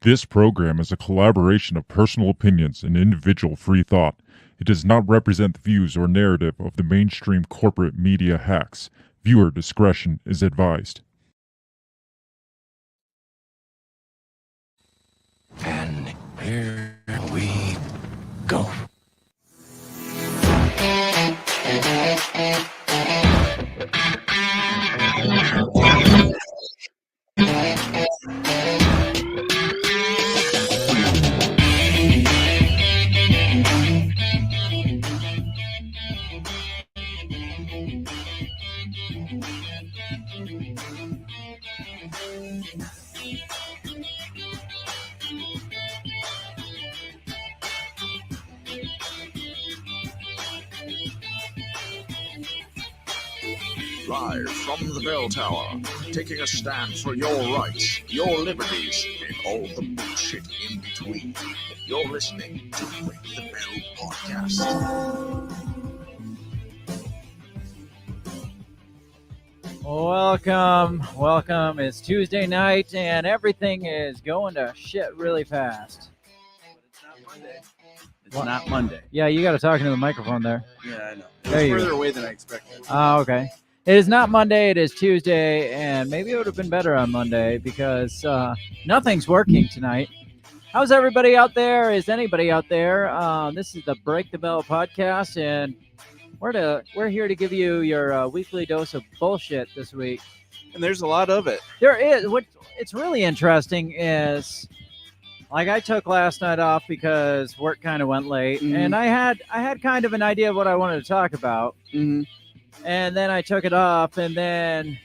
This program is a collaboration of personal opinions and individual free thought. It does not represent the views or narrative of the mainstream corporate media hacks. Viewer discretion is advised. And here we go. Live from the bell tower, taking a stand for your rights, your liberties, and all the bullshit in between. You're listening to Ring the Bell Podcast. Welcome. It's Tuesday night, and everything is going to shit really fast. It's not Monday. Yeah, you got to talk into the microphone there. Yeah, I know. There you It's go. further away than I expected. Oh, okay. It is not Monday. It is Tuesday, and maybe it would have been better on Monday because nothing's working tonight. How's everybody out there? Is anybody out there? This is the Break the Bell podcast, and we're here to give you your weekly dose of bullshit this week. And there's a lot of it. There is. What it's really interesting is, like, I took last night off because work kind of went late, Mhm. and I had kind of an idea of what I wanted to talk about, Mm-hmm. and then I took it off, and then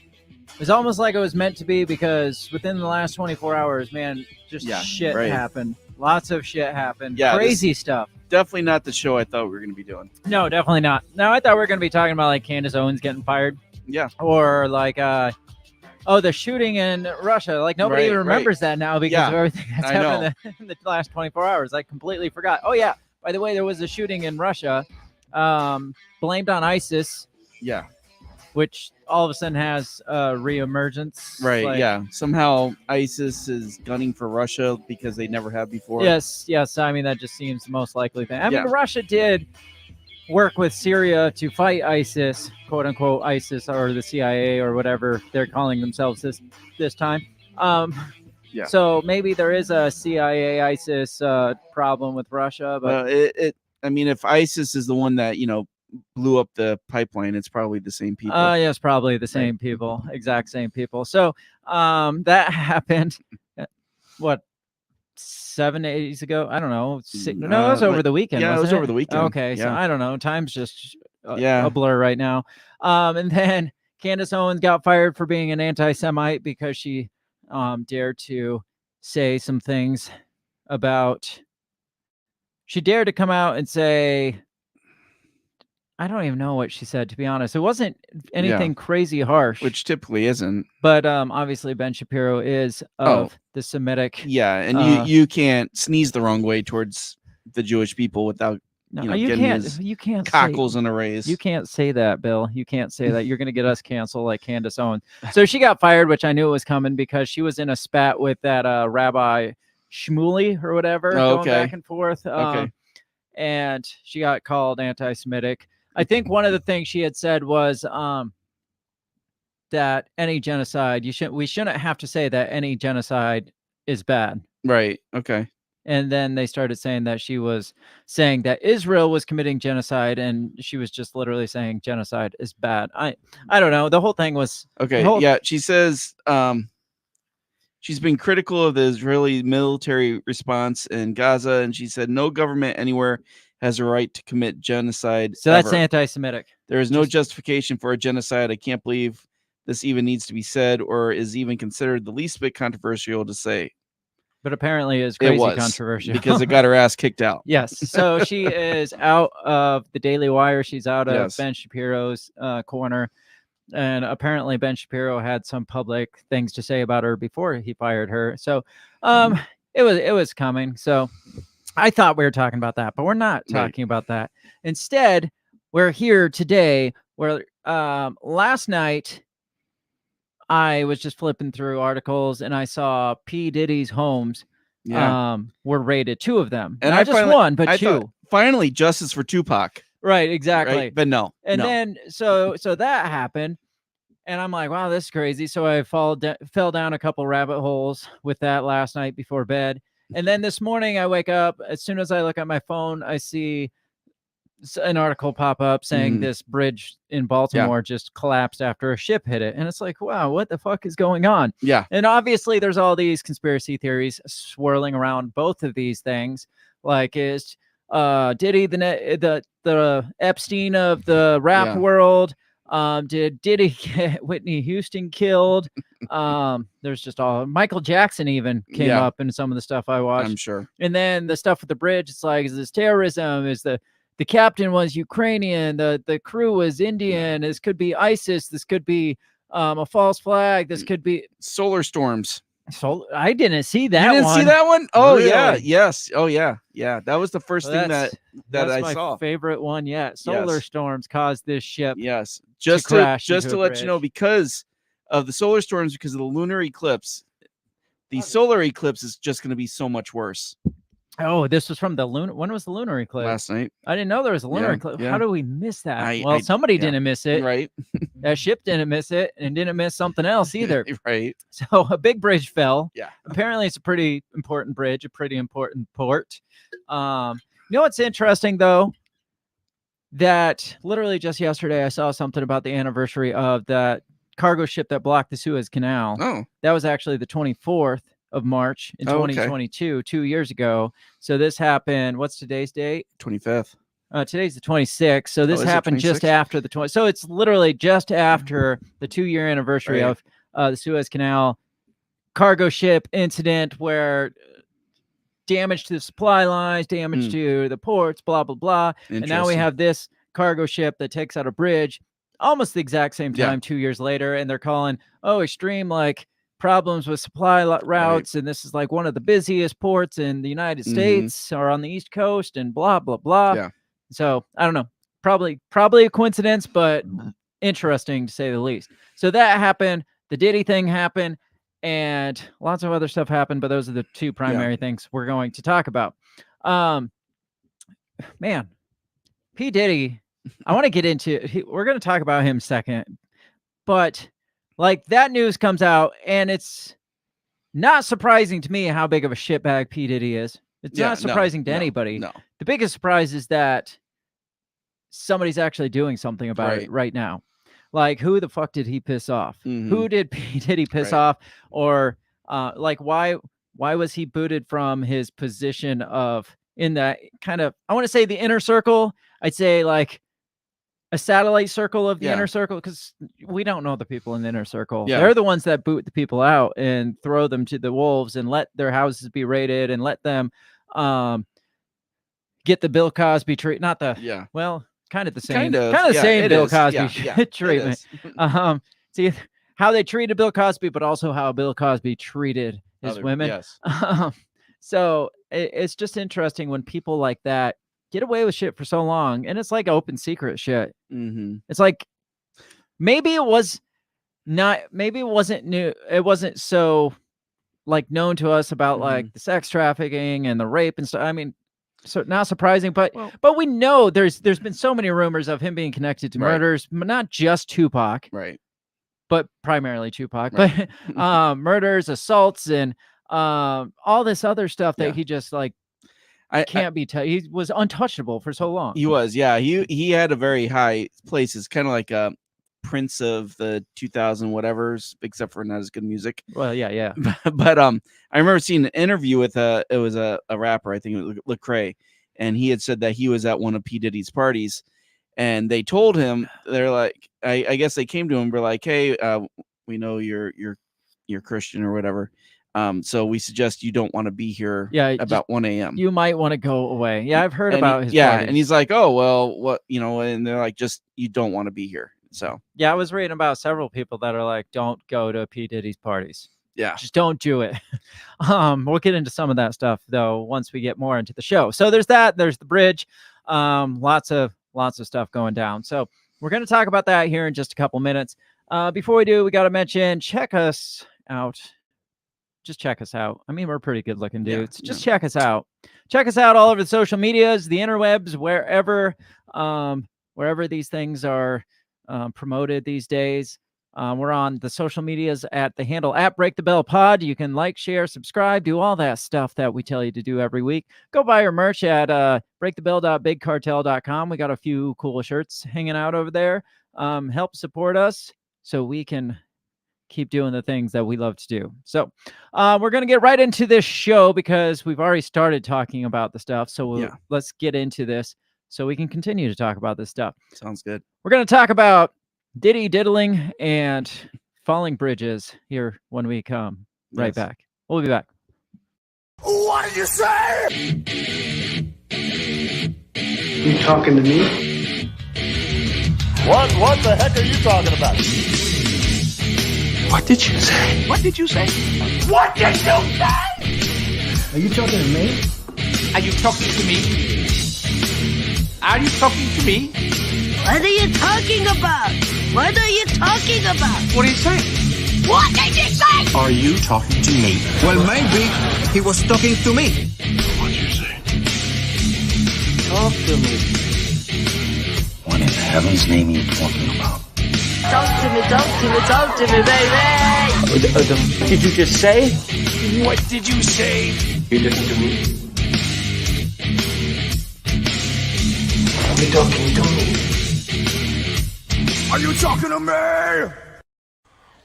it was almost like it was meant to be because within the last 24 hours, man, just shit right. happened. Lots of shit happened. Yeah, Crazy stuff. Definitely not the show I thought we were going to be doing. No, definitely not. No, I thought we were going to be talking about like Candace Owens getting fired, Yeah. or like the shooting in Russia. Like nobody Right, even remembers that now because of Yeah, everything that's I happened in the last 24 hours. I completely forgot. Oh yeah, by the way, there was a shooting in Russia, blamed on ISIS, Yeah. which all of a sudden has reemergence. Right. Like, yeah. Somehow ISIS is gunning for Russia because they never have before. Yes. I mean, that just seems the most likely thing. I mean, Yeah. Russia did work with Syria to fight ISIS, quote unquote ISIS, or the CIA or whatever they're calling themselves this time. Yeah. So maybe there is a CIA ISIS problem with Russia, but I mean, if ISIS is the one that, blew up the pipeline, it's probably the same people. yes, probably the same people, exact same people. So that happened. What? 7 days ago? I don't know. No, it was over the weekend. Yeah, it was wasn't over the weekend. Okay, so Yeah. I don't know. Time's just Yeah. a blur right now. And then Candace Owens got fired for being an anti-Semite because she dared to say some things about. She dared to come out and say, I don't even know what she said, to be honest. It wasn't anything crazy harsh, Which typically isn't. but obviously Ben Shapiro is of the Semitic. Yeah, and you can't sneeze the wrong way towards the Jewish people without No, getting his you can't cockles in a raise. You can't say that, Bill. You can't say that. You're going to get us canceled like Candace Owens. So she got fired, which I knew was coming because she was in a spat with that Rabbi Shmuley or whatever, going back and forth. Okay. And she got called anti-Semitic. I think one of the things she had said was that any genocide, we shouldn't have to say that any genocide is bad. Right. Okay. And then they started saying that she was saying that Israel was committing genocide, and she was just literally saying genocide is bad. I don't know. The whole thing was Okay. Yeah. She says she's been critical of the Israeli military response in Gaza, and she said no government anywhere has a right to commit genocide. So that's ever. anti-Semitic. There is no justification for a genocide. I can't believe this even needs to be said or is even considered the least bit controversial to say. But apparently it's crazy It was controversial. because it got her ass kicked out. Yes. So she is out of the Daily Wire. She's out of Yes. Ben Shapiro's corner. And apparently Ben Shapiro had some public things to say about her before he fired her. So it was coming. So I thought we were talking about that, but we're not talking about that. Instead, we're here today where last night I was just flipping through articles and I saw P Diddy's homes Yeah. were raided. 2 of them. And Not I just finally- one, but I 2. thought, finally, justice for Tupac. Right, exactly. Right? But no. And no. then so that happened, and I'm like, wow, this is crazy. So I fell down a couple rabbit holes with that last night before bed. And then this morning I wake up, as soon as I look at my phone, I see an article pop up saying this bridge in Baltimore just collapsed after a ship hit it. And it's like, wow, what the fuck is going on? Yeah. And obviously there's all these conspiracy theories swirling around both of these things. Like, is Diddy the Epstein of the rap world? Did Diddy get Whitney Houston killed? There's just all Michael Jackson even came up in some of the stuff I watched. I'm sure. And then the stuff with the bridge, it's like, is this terrorism? Is the captain was Ukrainian, the crew was Indian, this could be ISIS, this could be a false flag, this could be solar storms. So I didn't see that. You didn't one. see that one? Oh yeah, Really? yes. Oh yeah, yeah. That was the first thing that that's I my saw. favorite one yet. Solar storms caused this ship. Yes, just to let you know, because of the solar storms, because of the lunar eclipse, the solar eclipse is just going to be so much worse. Oh, this was from the lunar. When was the lunar eclipse? Last night. I didn't know there was a lunar eclipse. Yeah. How do we miss that? Well, somebody didn't miss it. Right. That ship didn't miss it, and didn't miss something else either. Right. So a big bridge fell. Yeah. Apparently, it's a pretty important bridge, a pretty important port. You know what's interesting though? That literally just yesterday I saw something about the anniversary of that cargo ship that blocked the Suez Canal. Oh. That was actually the 24th of March in 2022, 2 years ago. So this happened. What's today's date? 25th. Today's the 26th. So this happened just after the 20. So it's literally just after the 2-year anniversary of the Suez Canal cargo ship incident, where damage to the supply lines, damage to the ports, blah, blah, blah. And now we have this cargo ship that takes out a bridge almost the exact same time, 2 years later. And they're calling, extreme, like, problems with supply routes, and this is like one of the busiest ports in the United States or on the East Coast, and blah blah blah. Yeah. So I don't know, probably a coincidence, but interesting to say the least. So that happened. The Diddy thing happened, and lots of other stuff happened, but those are the 2 primary things we're going to talk about. Man, P Diddy, I want to get into. We're going to talk about him second, but. Like, that news comes out, and it's not surprising to me how big of a shitbag P Diddy is. It's not surprising to anybody. No. The biggest surprise is that somebody's actually doing something about it right now. Like, who the fuck did he piss off? Who did P Diddy piss off? Or like, why was he booted from his position of in that kind of, I want to say the inner circle. I'd say like a satellite circle of the inner circle, because we don't know the people in the inner circle. They're the ones that boot the people out and throw them to the wolves and let their houses be raided and let them get the Bill Cosby treatment. Not the well, kind of the same, kind of the same Bill Cosby treatment. See how they treated Bill Cosby, but also how Bill Cosby treated his women. Yes. So it's just interesting when people like that get away with shit for so long, and it's like open secret shit. It's like maybe it wasn't new. It wasn't so like known to us about like the sex trafficking and the rape and stuff. I mean, so not surprising, but we know there's been so many rumors of him being connected to murders, not just Tupac, but primarily Tupac, but murders, assaults, and all this other stuff that he just like. Can't be. He was untouchable for so long. He was, He had a very high place. It's kind of like a Prince of the 2000 whatevers, except for not as good music. Well, yeah. But I remember seeing an interview with it was a rapper, I think it was Lecrae, and he had said that he was at one of P Diddy's parties, and they told him, they're like, I guess they came to him and were like, hey, we know you're Christian or whatever. So we suggest you don't want to be here about 1 a.m. You might want to go away. Yeah, I've heard about his parties. And he's like, oh, well, what, and they're like, just, you don't want to be here. So, yeah, I was reading about several people that are like, don't go to P Diddy's parties. Yeah. Just don't do it. We'll get into some of that stuff though, once we get more into the show. So there's that, there's the bridge, lots of stuff going down. So we're going to talk about that here in just a couple minutes. Before we do, we got to mention, check us out. just check us out. I mean, we're pretty good looking Yeah, dudes. Just check us out. Check us out all over the social medias, the interwebs, wherever these things are promoted these days. We're on the social medias at the handle at Break the Bell Pod. You can like, share, subscribe, do all that stuff that we tell you to do every week. Go buy our merch at breakthebell.bigcartel.com. We got a few cool shirts hanging out over there. Help support us so we can keep doing the things that we love to do. So we're going to get right into this show because we've already started talking about the stuff. So let's get into this so we can continue to talk about this stuff. Sounds good. We're going to talk about Diddy diddling and falling bridges here when we come right back. We'll be back. What did you say? You talking to me? What the heck are you talking about? What did you say? What did you say? What did you say? Are you talking to me? Are you talking to me? Are you talking to me? What are you talking about? What are you talking about? What do you say? What did you say? Are you talking to me? Well, maybe he was talking to me. What did you say? Talk to me. What in heaven's name are you talking about? Talk to me, baby. What did you just say? What did you say? You listen to me. Are you talking to me? Are you talking to me?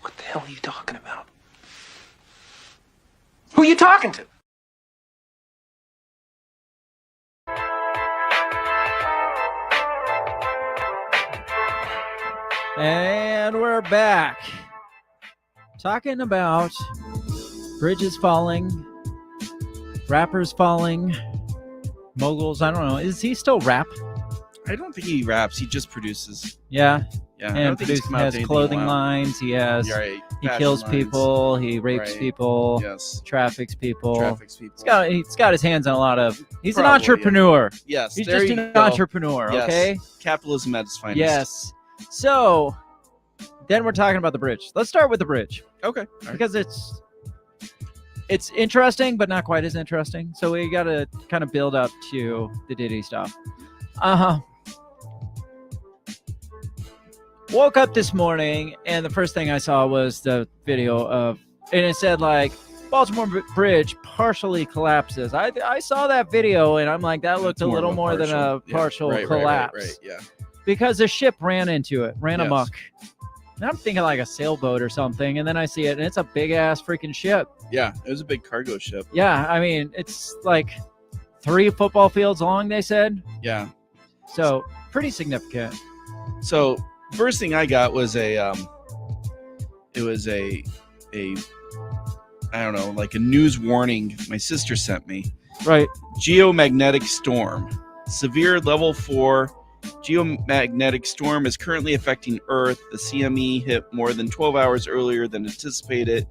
What the hell are you talking about? Who are you talking to? And we're back. Talking about bridges falling, rappers falling, moguls. I don't know. Is he still rap? I don't think he raps. He just produces. Yeah. Yeah. I And don't think he's produces, come out with has anything clothing wild. lines. He has. Yeah, right. He Fashion kills lines. people. He rapes Right. people. Yes. Traffics people. Traffics people. He's got his hands on a lot of. He's an Probably, entrepreneur. Yes. He's there just you an go. entrepreneur. Yes. Okay. Capitalism at its finest. Yes. So then we're talking about the bridge. Let's start with the bridge Okay. All right. because it's interesting, but not quite as interesting. So we got to kind of build up to the Diddy stuff. Woke up this morning and the first thing I saw was the video of, and it said like Baltimore Bridge partially collapses. I saw that video and I'm like, that looked It's a little of more than a partial Right, collapse Right. Yeah. because the ship ran into it, ran Yes. amok. And I'm thinking like a sailboat or something, and then I see it and it's a big ass freaking ship. Yeah. It was a big cargo ship. Yeah, I mean it's like 3 football fields long, they said. Yeah. So pretty significant. So first thing I got was I don't know, like a news warning my sister sent me. Right. Geomagnetic storm. Severe level 4 geomagnetic storm is currently affecting Earth. The CME hit more than 12 hours earlier than anticipated.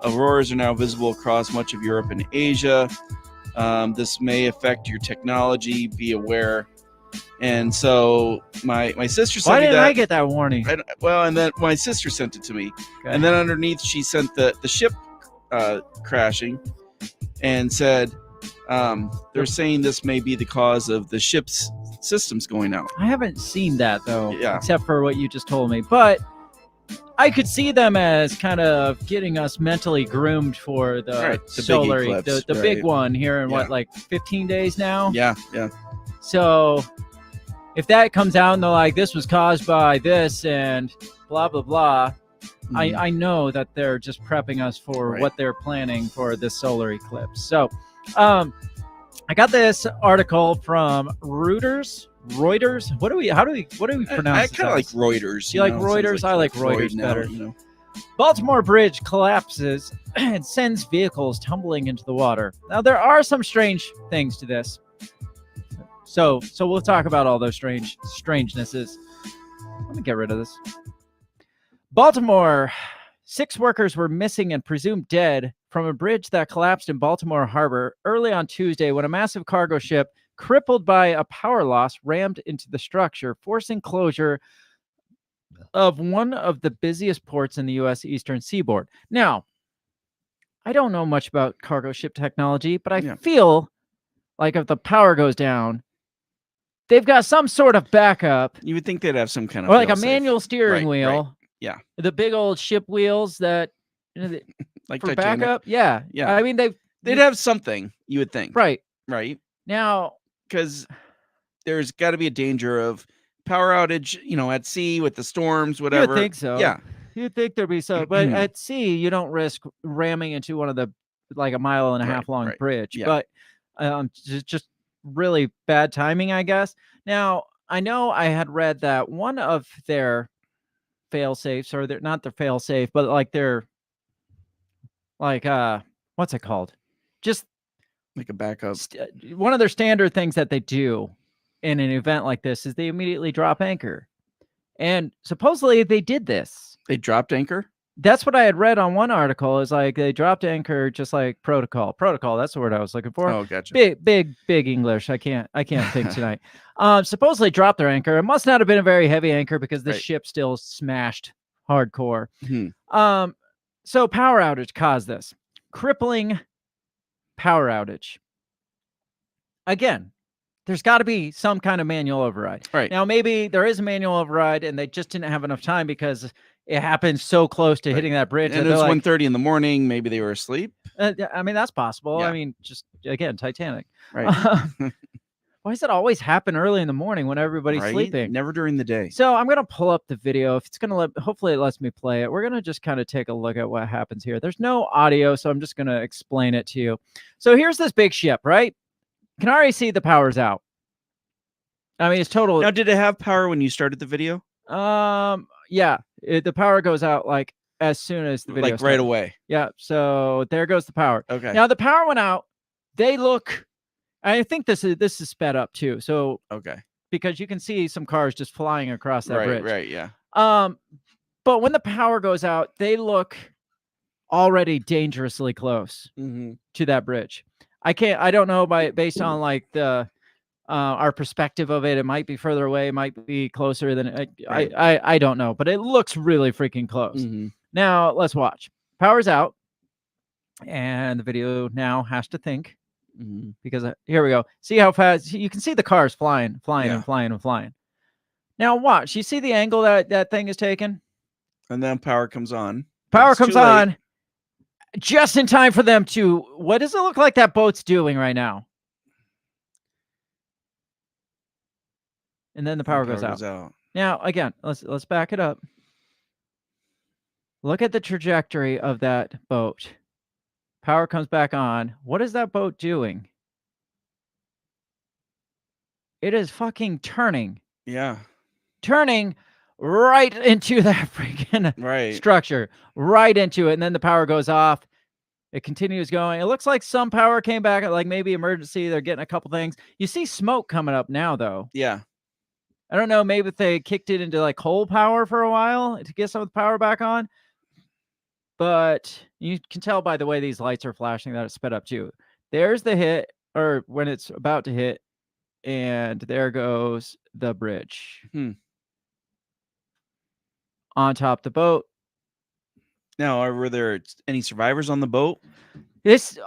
Auroras are now visible across much of Europe and Asia. This may affect your technology. Be aware. And so my sister sent Why me didn't that. I get that warning? And then my sister sent it to me. Okay. And then underneath she sent the ship crashing and said they're saying this may be the cause of the ship's systems going out. I haven't seen that though, Yeah. except for what you just told me. But I could see them as kind of getting us mentally groomed for the Right, the big solar, eclipse, the big right. one here in Yeah. what, like 15 days now? Yeah. So if that comes out and they're like, this was caused by this and blah, blah, blah, Mhm. I know that they're just prepping us for Right. what they're planning for this solar eclipse. So I got this article from Reuters. What do we pronounce I this kind of like as? Reuters. You like know? Reuters? Sounds I like Freud Reuters now, better. You know? Baltimore Bridge collapses and sends vehicles tumbling into the water. Now there are some strange things to this. So we'll talk about all those strangenesses. Let me get rid of this. Baltimore, 6 workers were missing and presumed dead from a bridge that collapsed in Baltimore Harbor early on Tuesday when a massive cargo ship, crippled by a power loss, rammed into the structure, forcing closure of one of the busiest ports in the U.S. Eastern Seaboard. Now, I don't know much about cargo ship technology, but I Yeah. feel like if the power goes down, they've got some sort of backup, You would think they'd have some kind of or like a fail-safe. manual steering Right, wheel. right. Yeah. The big old ship wheels that Like for Titanic. backup. Yeah. Yeah. I mean, They'd have something, you would think. right Right? now. Because there's got to be a danger of power outage, at sea with the storms, You whatever. would think so. Yeah. You'd think there'd be so, but at sea, you don't risk ramming into one of the like a mile and a half long bridge. Yeah. But just really bad timing, I guess. Now, I know I had read that one of their fail safes, or they're not their fail safe, but like their like what's it called? Just Like a backup. one of their standard things that they do in an event like this is they immediately drop anchor. And supposedly they did this. They dropped anchor? That's what I had read on one article, is like they dropped anchor just like protocol. Protocol, that's the word I was looking for. Oh, gotcha. Big English. I can't think tonight. Supposedly dropped their anchor. It must not have been a very heavy anchor because this ship still smashed hardcore. So power outage caused this. Crippling power outage. Again, there's got to be some kind of manual override. Right. Now, maybe there is a manual override and they just didn't have enough time because it happened so close to hitting that bridge. And it was 1:30 in the morning. Maybe they were asleep. I mean, that's possible. Yeah. I mean, just again, Titanic. Right. Why does it always happen early in the morning when everybody's sleeping? Never during the day. So I'm going to pull up the video. If it's going to hopefully it lets me play it. We're going to just kind of take a look at what happens here. There's no audio, so I'm just going to explain it to you. So here's this big ship, right? You can already see the power's out. I mean, it's total. Now, did it have power when you started the video? Yeah, the power goes out like as soon as the video Like started. right away. Yeah, so there goes the power. Okay. Now the power went out. They look. I think this is sped up too. So Okay. because you can see some cars just flying across that bridge. Right. Yeah. But when the power goes out, they look already dangerously close to that bridge. I don't know based on like the our perspective of it. It might be further away, might be closer than I don't know, but it looks really freaking close. Now let's watch. Power's out, and the video now has to think because here we go. See how fast you can see the cars flying. Now watch. You see the angle that thing is taken, and then power comes on. Power comes on just in time for them to. What does it look like that boat's doing right now? And then the power goes out. Now, again, let's back it up. Look at the trajectory of that boat. Power comes back on. What is that boat doing? It is fucking turning. Yeah. Turning right into that freaking structure. Right into it. And then the power goes off. It continues going. It looks like some power came back, like maybe emergency. They're getting a couple things. You see smoke coming up now, though. Yeah. I don't know. Maybe if they kicked it into like coal power for a while to get some of the power back on. But you can tell by the way these lights are flashing that it's sped up too. There's the hit, or when it's about to hit, and there goes the bridge. On top of the boat. Now, were there any survivors on the boat?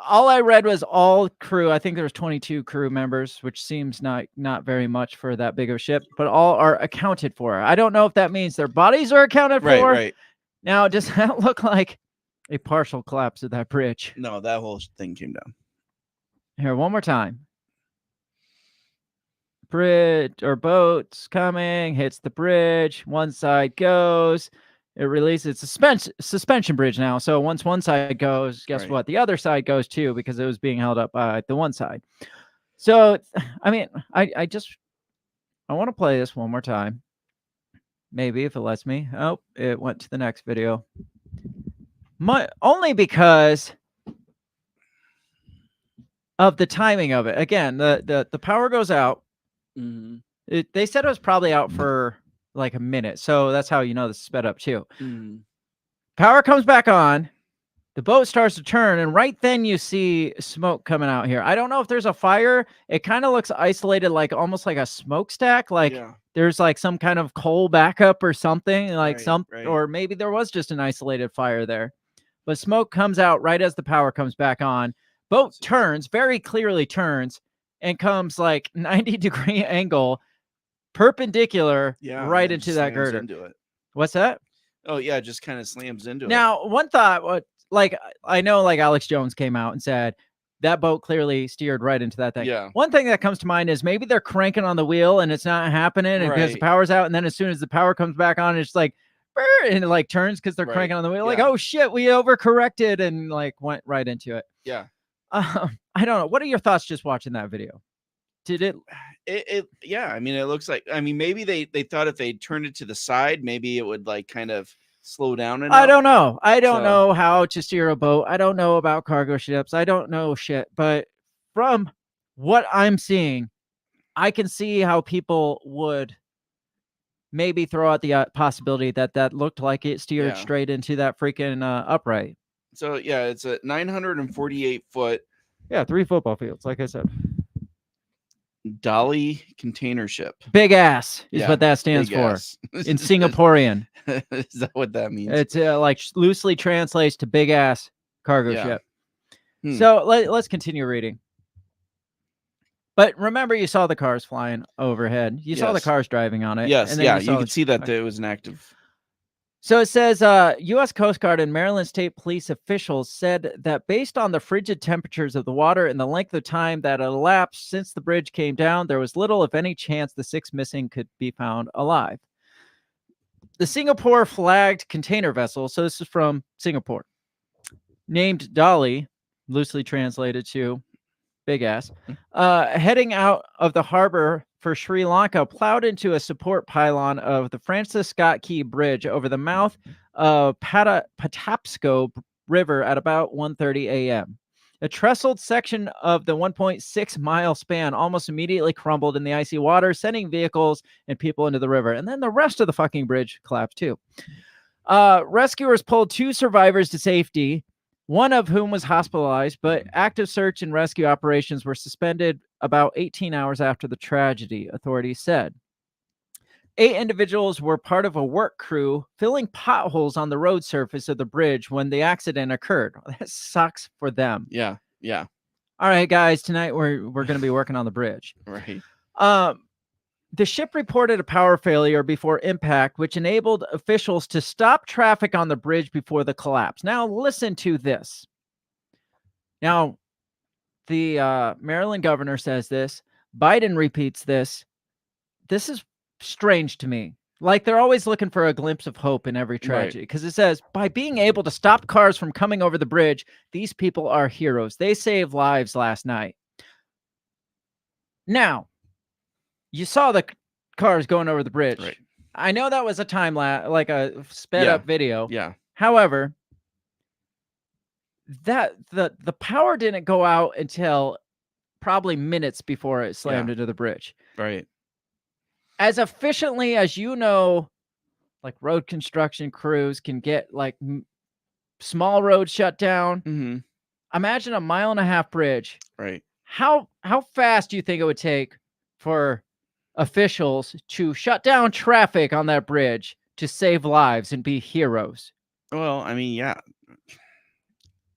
All I read was all crew. I think there was 22 crew members, which seems not very much for that big of a ship, but all are accounted for. I don't know if that means their bodies are accounted for. Right. Now, does that look like a partial collapse of that bridge? No, that whole thing came down. Here, one more time. Bridge or boat's coming, hits the bridge. One side goes. It releases suspension bridge now. So once one side goes, guess what? The other side goes too, because it was being held up by the one side. So, I mean, I want to play this one more time. Maybe if it lets me. Oh, it went to the next video. Only because of the timing of it. Again, the power goes out. They said it was probably out for like a minute, so that's how you know this is sped up too. Power comes back on. The boat starts to turn, and right then you see smoke coming out here. I don't know if there's a fire. It kind of looks isolated, like almost like a smokestack. Like there's like some kind of coal backup or something, like or maybe there was just an isolated fire there. but smoke comes out right as the power comes back on. Boat turns, very clearly turns, and comes like 90-degree angle, perpendicular, right and into just that slams girder. into it. What's that? Oh yeah, it just kind of slams into it. Now, one thought, like I know, like Alex Jones came out and said that boat clearly steered right into that thing. Yeah. One thing that comes to mind is maybe they're cranking on the wheel and it's not happening, and because the power's out, and then as soon as the power comes back on, it's like, and it like turns because they're cranking on the wheel. Like, oh shit, we overcorrected and like went right into it. Yeah. I don't know. What are your thoughts just watching that video? Did it? Yeah. I mean, it looks like. I mean, maybe they thought if they turned it to the side, maybe it would like kind of slow down enough. I don't know. I don't know how to steer a boat. I don't know about cargo ships. I don't know shit. But from what I'm seeing, I can see how people would maybe throw out the possibility that looked like it steered straight into that freaking upright. So yeah, it's a 948 foot. Yeah, 3 football fields, like I said. Dolly container ship. Big ass is what that stands for in Singaporean. Is that what that means? It's like loosely translates to big ass cargo ship. So let's continue reading. But remember, you saw the cars flying overhead. You saw the cars driving on it. Yes, and then you could see that it was an active. So it says, U.S. Coast Guard and Maryland State Police officials said that based on the frigid temperatures of the water and the length of time that elapsed since the bridge came down, there was little, if any, chance the 6 missing could be found alive. The Singapore flagged container vessel, so this is from Singapore, named Dolly, loosely translated to big ass, heading out of the harbor for Sri Lanka, plowed into a support pylon of the Francis Scott Key Bridge over the mouth of Patapsco River at about 1:30 a.m. A trestled section of the 1.6-mile span almost immediately crumbled in the icy water, sending vehicles and people into the river. And then the rest of the fucking bridge collapsed too. Rescuers pulled 2 survivors to safety, one of whom was hospitalized, but active search and rescue operations were suspended about 18 hours after the tragedy, authorities said. 8 individuals were part of a work crew filling potholes on the road surface of the bridge when the accident occurred. That sucks for them. Yeah. All right, guys, tonight we're going to be working on the bridge. Right. The ship reported a power failure before impact, which enabled officials to stop traffic on the bridge before the collapse. Now, listen to this. Now, the Maryland governor says this. Biden repeats this. This is strange to me. Like, they're always looking for a glimpse of hope in every tragedy, because it says, by being able to stop cars from coming over the bridge, these people are heroes. They saved lives last night. Now, you saw the cars going over the bridge. Right. I know that was a time lapse, like a sped up video. Yeah. However, that the power didn't go out until probably minutes before it slammed into the bridge. Right. As efficiently as like road construction crews can get like small roads shut down. Mm-hmm. Imagine a 1.5-mile bridge. Right. How fast do you think it would take for officials to shut down traffic on that bridge to save lives and be heroes? Well, I mean, yeah.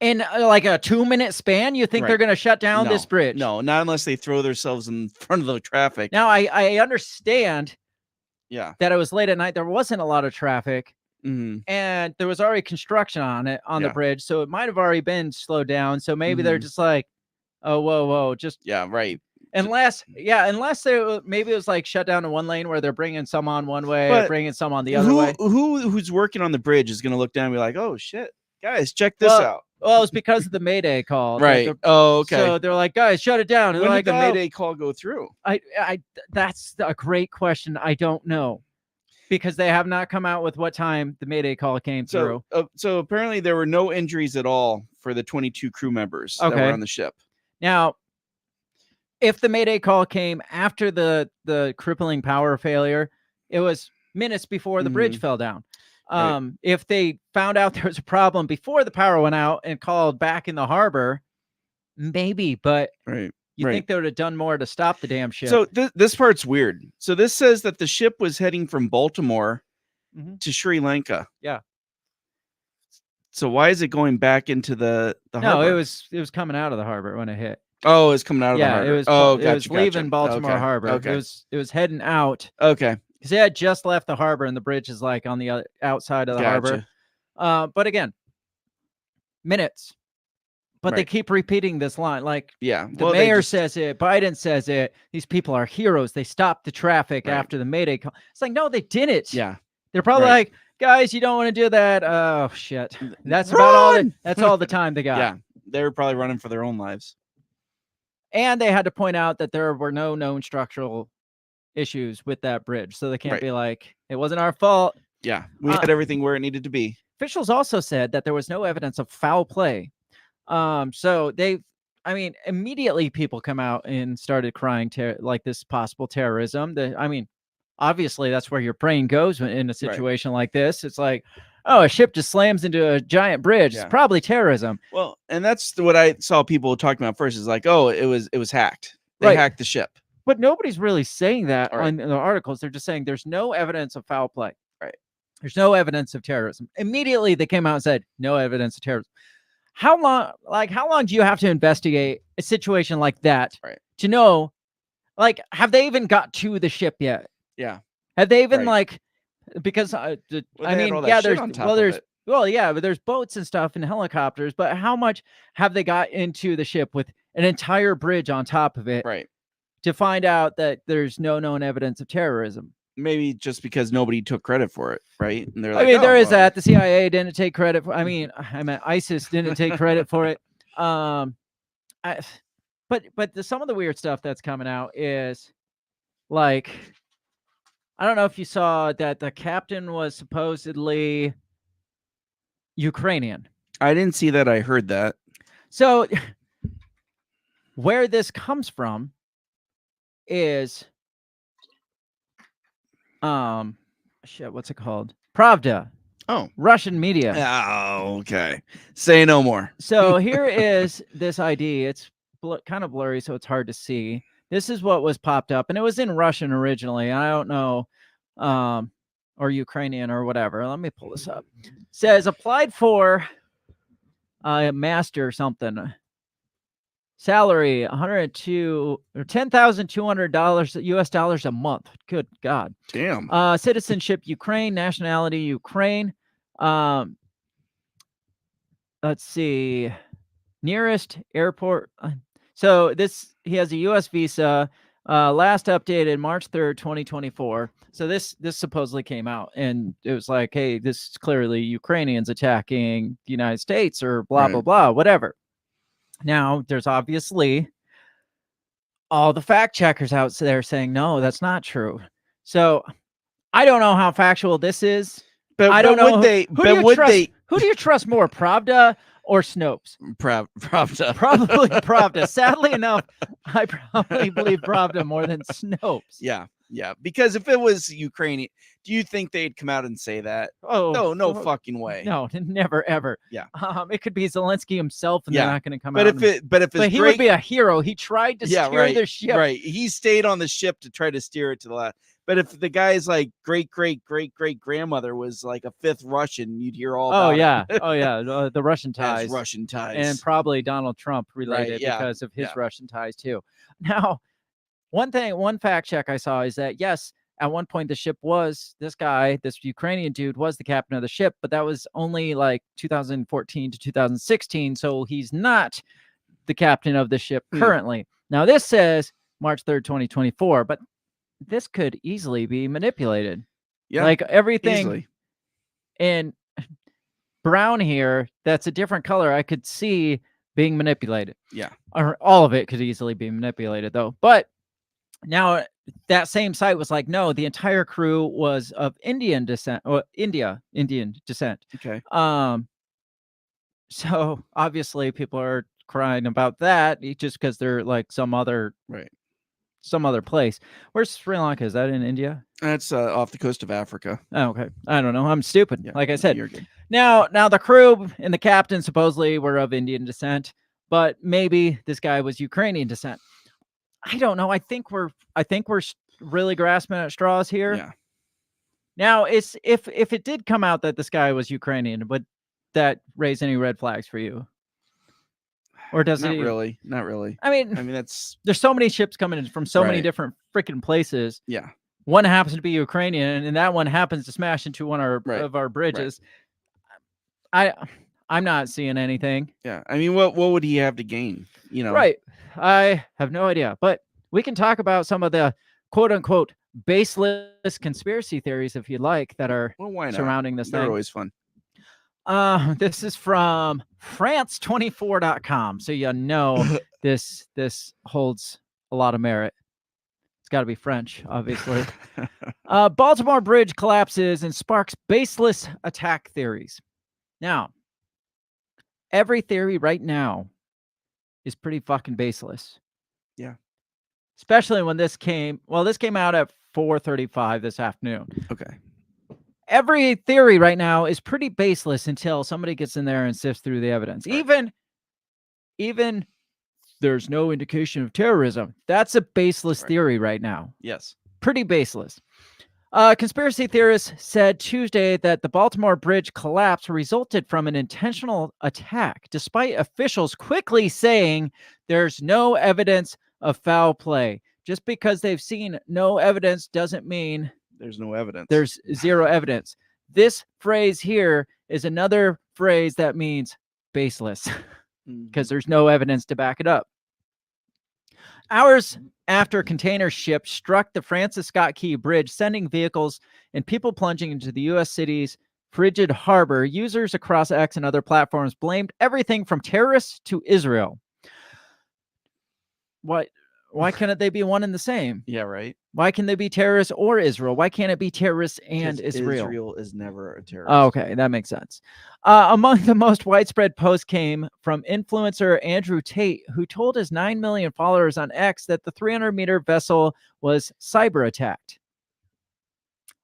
In like a 2-minute span, you think they're going to shut down this bridge? No, not unless they throw themselves in front of the traffic. Now, I understand that it was late at night. There wasn't a lot of traffic. Mm-hmm. And there was already construction on the bridge. So it might have already been slowed down. So maybe they're just like, oh, whoa, just. Yeah, right. Unless they maybe it was like shut down in one lane where they're bringing some on one way, or bringing some on the other way. Who's working on the bridge is going to look down and be like, oh shit, guys, check this out. Well, it's because of the Mayday call. Right. Okay. So they're like, guys, shut it down. And when they're did the Mayday call go through? That's a great question. I don't know, because they have not come out with what time the Mayday call came through. So apparently there were no injuries at all for the 22 crew members that were on the ship. Now, if the Mayday call came after the crippling power failure, it was minutes before the bridge fell down. If they found out there was a problem before the power went out and called back in the harbor, maybe, but you think they would have done more to stop the damn ship. So this part's weird. So this says that the ship was heading from Baltimore to Sri Lanka. Yeah. So why is it going back into the No, harbor? it was coming out of the harbor when it hit. Oh, it's coming out of the Yeah, harbor. it was. Oh, It gotcha, was leaving Baltimore Okay. Harbor. Okay. It was heading out Okay. because it had just left the harbor, and the bridge is like on the outside of the harbor. But again, minutes. But they Right. keep repeating this line. Like, Yeah. the Well, they mayor just- says it, Biden says it. These people are heroes. They stopped the traffic Right. after the Mayday call. It's like, no, they didn't. Yeah. They're probably Right. like, guys, you don't want to do that. Oh shit. That's about all Run! that's all the time they got. Yeah. They were probably running for their own lives. And they had to point out that there were no known structural issues with that bridge. So they can't Right. be like, it wasn't our fault. Yeah. We had everything where it needed to be. Officials also said that there was no evidence of foul play. So immediately people come out and started crying like this possible terrorism. Obviously that's where your brain goes in a situation like this. It's like, oh, a ship just slams into a giant bridge. Yeah. It's probably terrorism. Well, and that's what I saw people talking about first is like, oh, it was hacked. They Right. hacked the ship. But nobody's really saying that All right. on the articles. They're just saying there's no evidence of foul play. Right. There's no evidence of terrorism. Immediately they came out and said no evidence of terrorism. How long do you have to investigate a situation like that Right. to know? Like, have they even got to the ship yet? Yeah. Have they even Right. because Well, they had all that shit on top of it. but there's boats and stuff and helicopters. But how much have they got into the ship with an entire bridge on top of it Right. to find out that there's no known evidence of terrorism? Maybe just because nobody took credit for it, right? And they're like, I mean, oh, there is well, that. The CIA didn't take credit for. I mean, ISIS didn't take credit for it. But some of the weird stuff that's coming out is like, I don't know if you saw that the captain was supposedly Ukrainian. I didn't see that. I heard that. So where this comes from is what's it called? Pravda. Oh. Russian media. Oh, okay. Say no more. So here is this ID. It's kind of blurry, so it's hard to see. This is what was popped up, and it was in Russian originally. I don't know, or Ukrainian or whatever. Let me pull this up. It says applied for a master something. Salary $102 or $10,200 US dollars a month. Good God. Damn. Citizenship Ukraine, nationality Ukraine. Let's see. Nearest airport. So he has a US visa. Last updated March 3rd, 2024. So this supposedly came out and it was like, hey, this is clearly Ukrainians attacking the United States or blah, blah, blah, whatever. Now, there's obviously all the fact checkers out there saying, no, that's not true. So I don't know how factual this is. But I don't know. Who do you trust more, Pravda or Snopes? Pravda. Probably Pravda. Sadly enough, I probably believe Pravda more than Snopes. Yeah. Yeah. Because if it was Ukrainian, do you think they'd come out and say that? Oh, no fucking way. No, never, ever. Yeah. It could be Zelensky himself, and they're not going to come out. But he would be a hero. He tried to steer the ship. Right. He stayed on the ship to try to steer it to the left. But if the guy's like great grandmother was like a fifth Russian, you'd hear all about it. Oh yeah, the Russian ties. Russian ties. And probably Donald Trump related because of his Russian ties too. Now, one fact check I saw is that yes, at one point the ship was this Ukrainian dude was the captain of the ship, but that was only like 2014 to 2016, so he's not the captain of the ship currently. Now this says March 3rd, 2024, but this could easily be manipulated. Yeah, like everything easily. In brown here that's a different color I could see being manipulated. Yeah, or all of it could easily be manipulated though. But now that same site was like, no, the entire crew was of Indian descent or Indian descent. Okay. So obviously people are crying about that just because they're like some other place. Where's Sri Lanka? Is that in India? That's off the coast of Africa. Oh, okay. I don't know. I'm stupid. Yeah, like I said. You're good. Now the crew and the captain supposedly were of Indian descent, but maybe this guy was Ukrainian descent. I don't know. I think we're really grasping at straws here. Yeah. Now, it's if it did come out that this guy was Ukrainian, but that raise any red flags for you? Or does Not it? really. Not really. I mean, that's there's so many ships coming in from so many Right. different freaking places. yeah. One happens to be Ukrainian, and that one happens to smash into one Right. of our bridges. I'm not seeing anything. Yeah. I mean, what would he have to gain? You know. Right. I have no idea. But we can talk about some of the quote unquote baseless conspiracy theories if you'd like that are Well, why not? surrounding this They're thing. always fun. This is from France24.com. So you know this holds a lot of merit. It's got to be French, obviously. Baltimore bridge collapses and sparks baseless attack theories. Now, every theory right now is pretty fucking baseless. Yeah. Especially when this came out at 4:35 this afternoon. Okay. Every theory right now is pretty baseless until somebody gets in there and sifts through the evidence. Right. Even there's no indication of terrorism. That's a baseless theory right now. Yes. Pretty baseless. Conspiracy theorists said Tuesday that the Baltimore bridge collapse resulted from an intentional attack, despite officials quickly saying there's no evidence of foul play. Just because they've seen no evidence doesn't mean There's no evidence. there's zero evidence. This phrase here is another phrase that means baseless because there's no evidence to back it up. Hours after a container ship struck the Francis Scott Key Bridge, sending vehicles and people plunging into the U.S. city's frigid harbor, users across X and other platforms blamed everything from terrorists to Israel. Why can't they be one and the same? Yeah, right. Why can they be terrorists or Israel? Why can't it be terrorists and Israel? Israel is never a terrorist. Oh, okay, that makes sense. Among the most widespread posts came from influencer Andrew Tate, who told his 9 million followers on X that the 300-meter vessel was cyber attacked.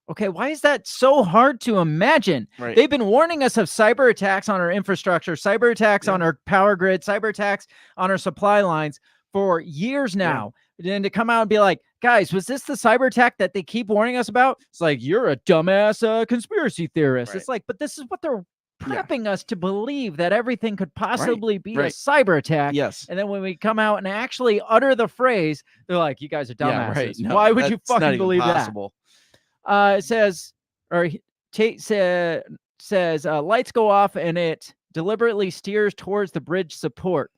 Okay, why is that so hard to imagine? Right. They've been warning us of cyber attacks on our infrastructure, cyber attacks on our power grid, cyber attacks on our supply lines for years now. And to come out and be like, guys, was this the cyber attack that they keep warning us about? It's like, you're a dumbass conspiracy theorist. Right. It's like, but this is what they're prepping us to believe, that everything could possibly be a cyber attack. Yes. And then when we come out and actually utter the phrase, they're like, you guys are dumbasses. right. No, Why would you that's not fucking even believe possible. that? It says, or Tate says, lights go off and it deliberately steers towards the bridge support.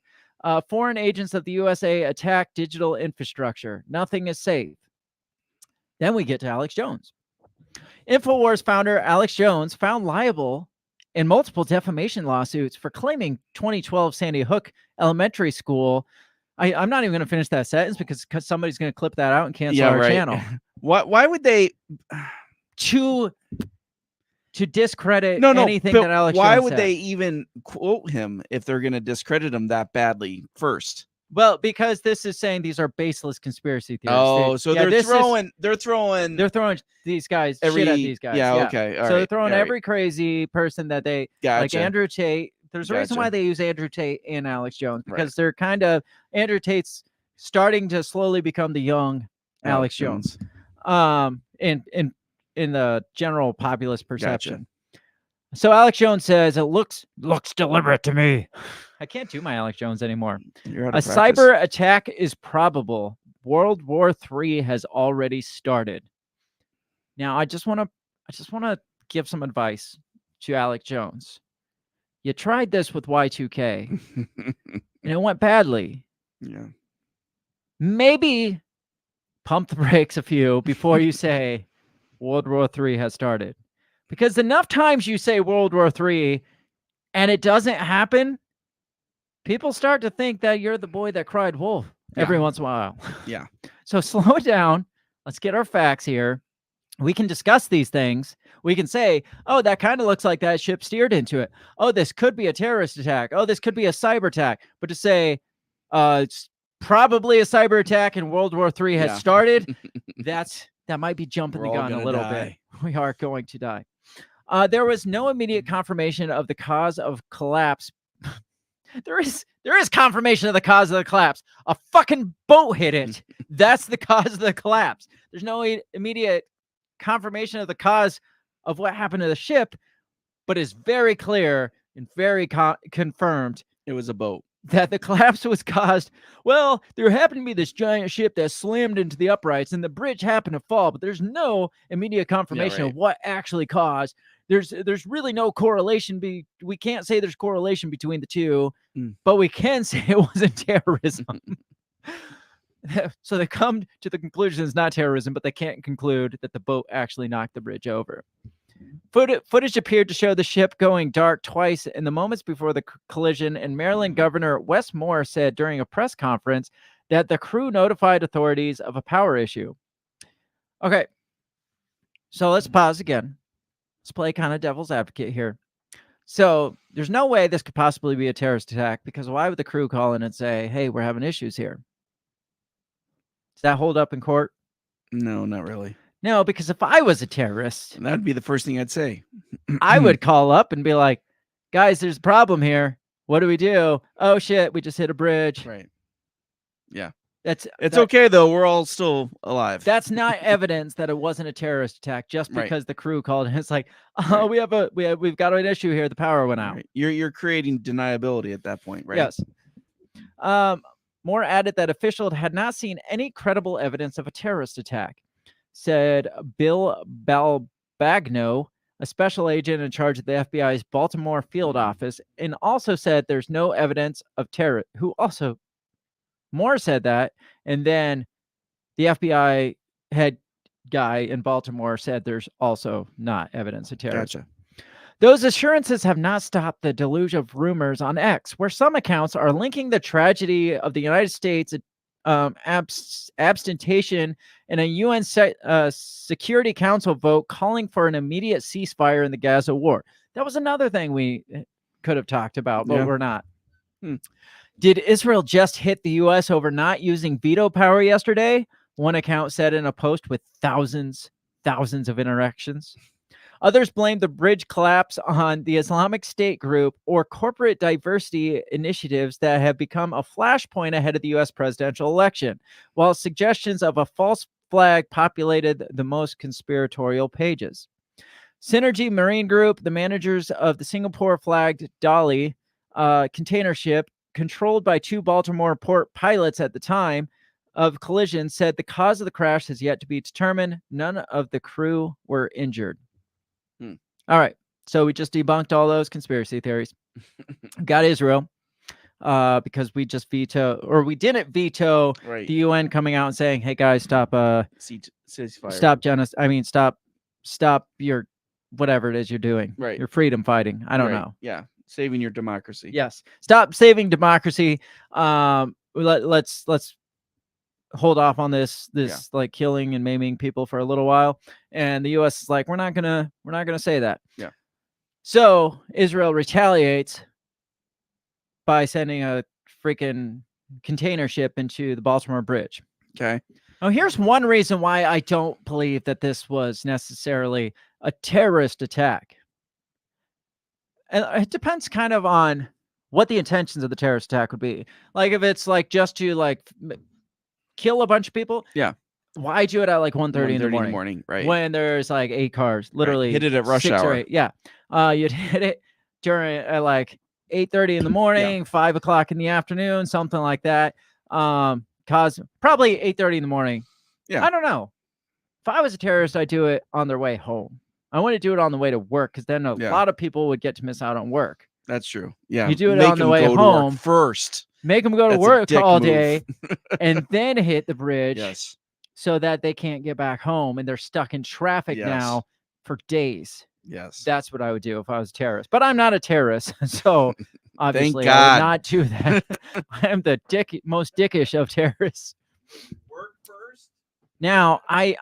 Foreign agents of the USA attack digital infrastructure. Nothing is safe. Then we get to Alex Jones. InfoWars founder Alex Jones found liable in multiple defamation lawsuits for claiming 2012 Sandy Hook Elementary School. I'm not even going to finish that sentence because somebody's going to clip that out and cancel our channel. Why would they? To discredit No, anything but that Alex why Jones would said. they even quote him if they're going to discredit him that badly first? Well, because this is saying these are baseless conspiracy theories. Oh, so they're throwing these guys every, shit at these guys. Yeah, okay. All so they're right, throwing all right. every crazy person that they like. Andrew Tate. There's a reason why they use Andrew Tate and Alex Jones, because they're kind of Andrew Tate's starting to slowly become the young Alex Jones. In the general populace perception. So Alex Jones says it looks deliberate to me. I can't do my Alex Jones anymore. You're out a of practice. cyber attack is probable. World War III has already started. Now I just want to give some advice to Alex Jones. You tried this with Y2K and it went badly. Yeah. Maybe pump the brakes a few before you say World War III has started. Because enough times you say World War III and it doesn't happen, people start to think that you're the boy that cried wolf every once in a while. Yeah. So slow it down. Let's get our facts here. We can discuss these things. We can say, oh, that kind of looks like that ship steered into it. Oh, this could be a terrorist attack. Oh, this could be a cyber attack. But to say it's probably a cyber attack and World War III has started, that might be jumping the gun a little bit. We are going to die. There was no immediate confirmation of the cause of collapse. There is confirmation of the cause of the collapse. A fucking boat hit it. That's the cause of the collapse. There's no immediate confirmation of the cause of what happened to the ship, but it's very clear and very confirmed It was a boat. that the collapse was caused. Well, there happened to be this giant ship that slammed into the uprights, and the bridge happened to fall. But there's no immediate confirmation of what actually caused. There's really no correlation. We can't say there's correlation between the two, but we can say it wasn't terrorism. So they come to the conclusion it's not terrorism, but they can't conclude that the boat actually knocked the bridge over. Footage appeared to show the ship going dark twice in the moments before the collision, and Maryland Governor Wes Moore said during a press conference that the crew notified authorities of a power issue. Okay, so let's pause again. Let's play kind of devil's advocate here. So there's no way this could possibly be a terrorist attack, because why would the crew call in and say, hey, we're having issues here? Does that hold up in court? No, not really. No, because if I was a terrorist, That'd be the first thing I'd say. I would call up and be like, guys, there's a problem here. What do we do? Oh, shit, we just hit a bridge. Right. Yeah. It's okay, though. We're all still alive. That's not evidence that it wasn't a terrorist attack just because the crew called and it's like, oh, we've got an issue here. The power went out. Right. You're creating deniability at that point, right? Yes. Moore added that officials had not seen any credible evidence of a terrorist attack, said Bill Balbagno, a special agent in charge of the FBI's Baltimore field office, and also said there's no evidence of terror. Moore said that, and then the FBI head guy in Baltimore said there's also not evidence of terrorism. Gotcha. Those assurances have not stopped the deluge of rumors on X, where some accounts are linking the tragedy of the United States abstention in a UN Security Council vote calling for an immediate ceasefire in the Gaza war. That was another thing we could have talked about, but we're not. Did Israel just hit the U.S. over not using veto power yesterday? One account said in a post with thousands of interactions. Others blamed the bridge collapse on the Islamic State group or corporate diversity initiatives that have become a flashpoint ahead of the U.S. presidential election, while suggestions of a false flag populated the most conspiratorial pages. Synergy Marine Group, the managers of the Singapore-flagged Dali container ship, controlled by 2 Baltimore port pilots at the time of collision, said the cause of the crash has yet to be determined. None of the crew were injured. All right. So we just debunked all those conspiracy theories. Got Israel because we just we didn't veto the UN coming out and saying, hey, guys, stop ceasefire. Stop genocide. I mean, stop your whatever it is you're doing. Right. Your freedom fighting. I don't know. Yeah. Saving your democracy. Yes. Stop saving democracy. Let's hold off on this like killing and maiming people for a little while. And the US is like, we're not gonna say that. Yeah. So Israel retaliates by sending a freaking container ship into the Baltimore Bridge. Okay. Now here's one reason why I don't believe that this was necessarily a terrorist attack. And it depends kind of on what the intentions of the terrorist attack would be. Like if it's like just to like kill a bunch of people. Yeah. Why do it at like 1:30 in the morning? Right. When there's like 8 cars, literally hit it at rush 6 hour. or 8. Yeah. You'd hit it during at like 8:30 in the morning, 5 o'clock in the afternoon, something like that. Cause probably 8:30 in the morning. Yeah. I don't know. If I was a terrorist, I'd do it on their way home. I want to do it on the way to work because then a lot of people would get to miss out on work. That's true. Yeah. You do it on the way home first. Make them go to work all day and then hit the bridge so that they can't get back home and they're stuck in traffic now for days. Yes. That's what I would do if I was a terrorist. But I'm not a terrorist. So obviously Thank I God. would not do that. I am the most dickish of terrorists. Work first. Now, I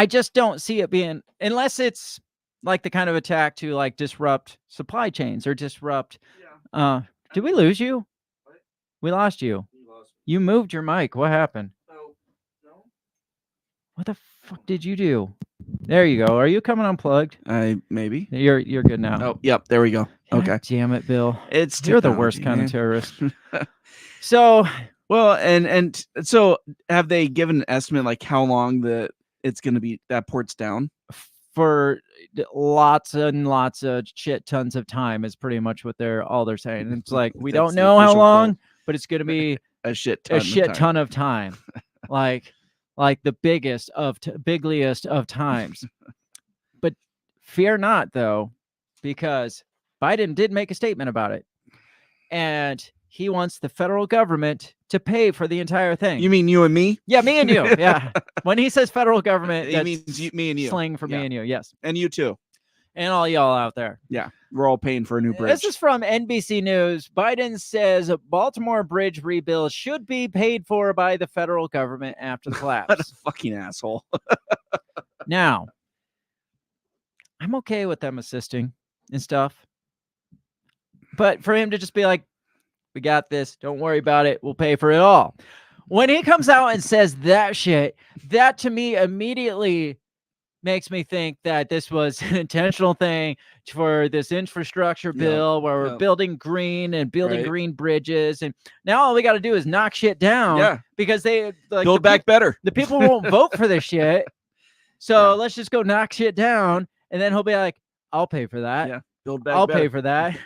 just don't see it being, unless it's like the kind of attack to like disrupt supply chains or disrupt. Did we lose you? What? We lost you. You moved your mic. What happened? Oh, no. What the fuck did you do? There you go. Are you coming unplugged? Maybe. You're good now. Oh, yep. There we go. God Okay. Damn it, Bill. You're the worst kind of terrorist. So, well, and so have they given an estimate like how long it's going to be that port's down? for lots and lots of shit tons of time is pretty much what all they're saying. It's like, we That's don't the know how official long, quote. but it's going to be A shit a ton. shit of time. ton of time. like the biggest of bigliest of times. But fear not, though, because Biden did make a statement about it. And he wants the federal government to pay for the entire thing. You mean you and me? Yeah, me and you. Yeah. When he says federal government, He that's means me and you. slang for me and you. Yes. And you too. And all y'all out there. Yeah. We're all paying for a new bridge. This is from NBC News. Biden says Baltimore bridge rebuild should be paid for by the federal government after the collapse. What a fucking asshole. Now, I'm okay with them assisting and stuff. But for him to just be like, we got this, don't worry about it, we'll pay for it all. When he comes out and says that shit, that to me immediately makes me think that this was an intentional thing for this infrastructure bill where we're building green and building green bridges. And now all we got to do is knock shit down because they build back better. The people won't vote for this shit. So let's just go knock shit down. And then he'll be like, I'll pay for that. Yeah. Build back I'll better. pay for that.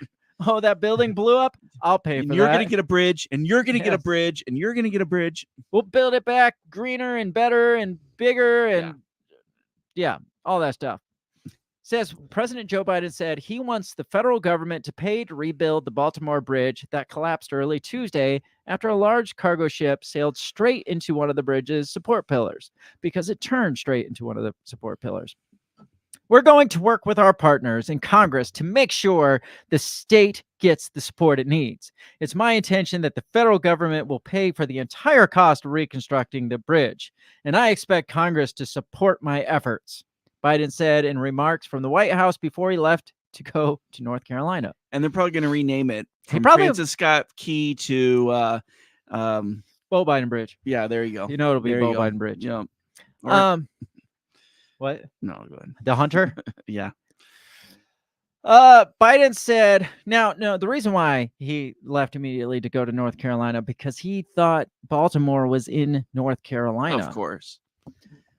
Oh, that building blew up. I'll pay for that. You're going to get a bridge, and you're going to get a bridge, and you're going to get a bridge. We'll build it back greener and better and bigger and all that stuff. Says President Joe Biden said he wants the federal government to pay to rebuild the Baltimore bridge that collapsed early Tuesday after a large cargo ship sailed straight into one of the bridge's support pillars because it turned straight into one of the support pillars. We're going to work with our partners in Congress to make sure the state gets the support it needs. It's my intention that the federal government will pay for the entire cost of reconstructing the bridge, and I expect Congress to support my efforts, Biden said in remarks from the White House before he left to go to North Carolina. And they're probably going to rename it from probably- Francis Scott Key to Bo Biden Bridge. Yeah, there you go. You know it'll be There Bo you go. Biden Bridge. Yeah. What? No, go ahead. The Hunter? Yeah. Biden said, no, the reason why he left immediately to go to North Carolina, because he thought Baltimore was in North Carolina. Of course.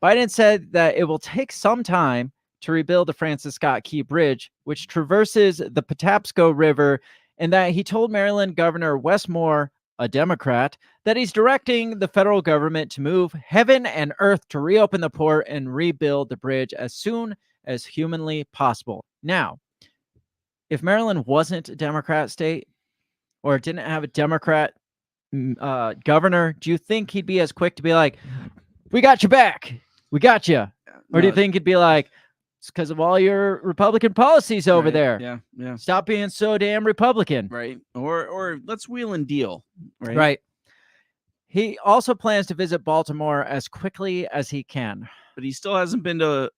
Biden said that it will take some time to rebuild the Francis Scott Key Bridge, which traverses the Patapsco River, and that he told Maryland Governor Wes Moore, a Democrat, that he's directing the federal government to move heaven and earth to reopen the port and rebuild the bridge as soon as humanly possible. Now, if Maryland wasn't a Democrat state or didn't have a Democrat governor, do you think he'd be as quick to be like, we got you back, we got you? Or do you think he'd be like, it's because of all your Republican policies over there? Yeah. Stop being so damn Republican. Right. Or let's wheel and deal. Right. He also plans to visit Baltimore as quickly as he can. But he still hasn't been to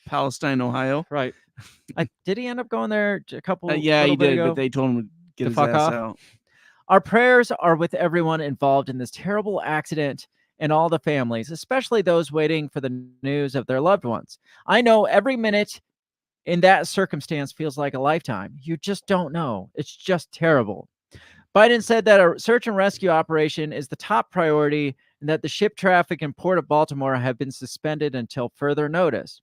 Palestine, Ohio. Right. Did he end up going there a couple? Yeah, he did. Ago? But they told him to get To his fuck ass off? out. Our prayers are with everyone involved in this terrible accident and all the families, especially those waiting for the news of their loved ones. I know every minute in that circumstance feels like a lifetime. You just don't know. It's just terrible. Biden said that a search and rescue operation is the top priority and that the ship traffic in Port of Baltimore have been suspended until further notice.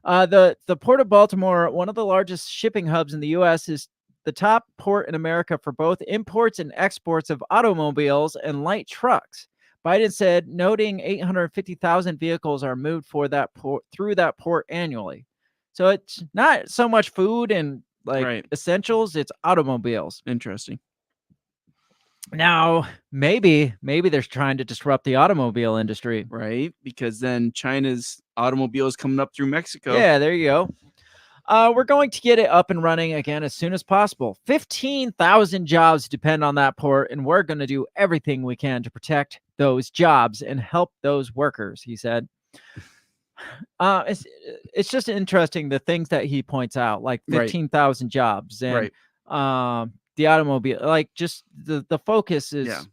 The Port of Baltimore, one of the largest shipping hubs in the U.S., is the top port in America for both imports and exports of automobiles and light trucks. Biden said, noting 850,000 vehicles are moved through that port annually. So it's not so much food and essentials, it's automobiles. Interesting. Now, maybe they're trying to disrupt the automobile industry. Right? Because then China's automobile is coming up through Mexico. Yeah, there you go. We're going to get it up and running again as soon as possible. 15,000 jobs depend on that port, and we're going to do everything we can to protect those jobs and help those workers, he said. It's just interesting, the things that he points out, like 15,000 jobs and the automobile, like just the focus is,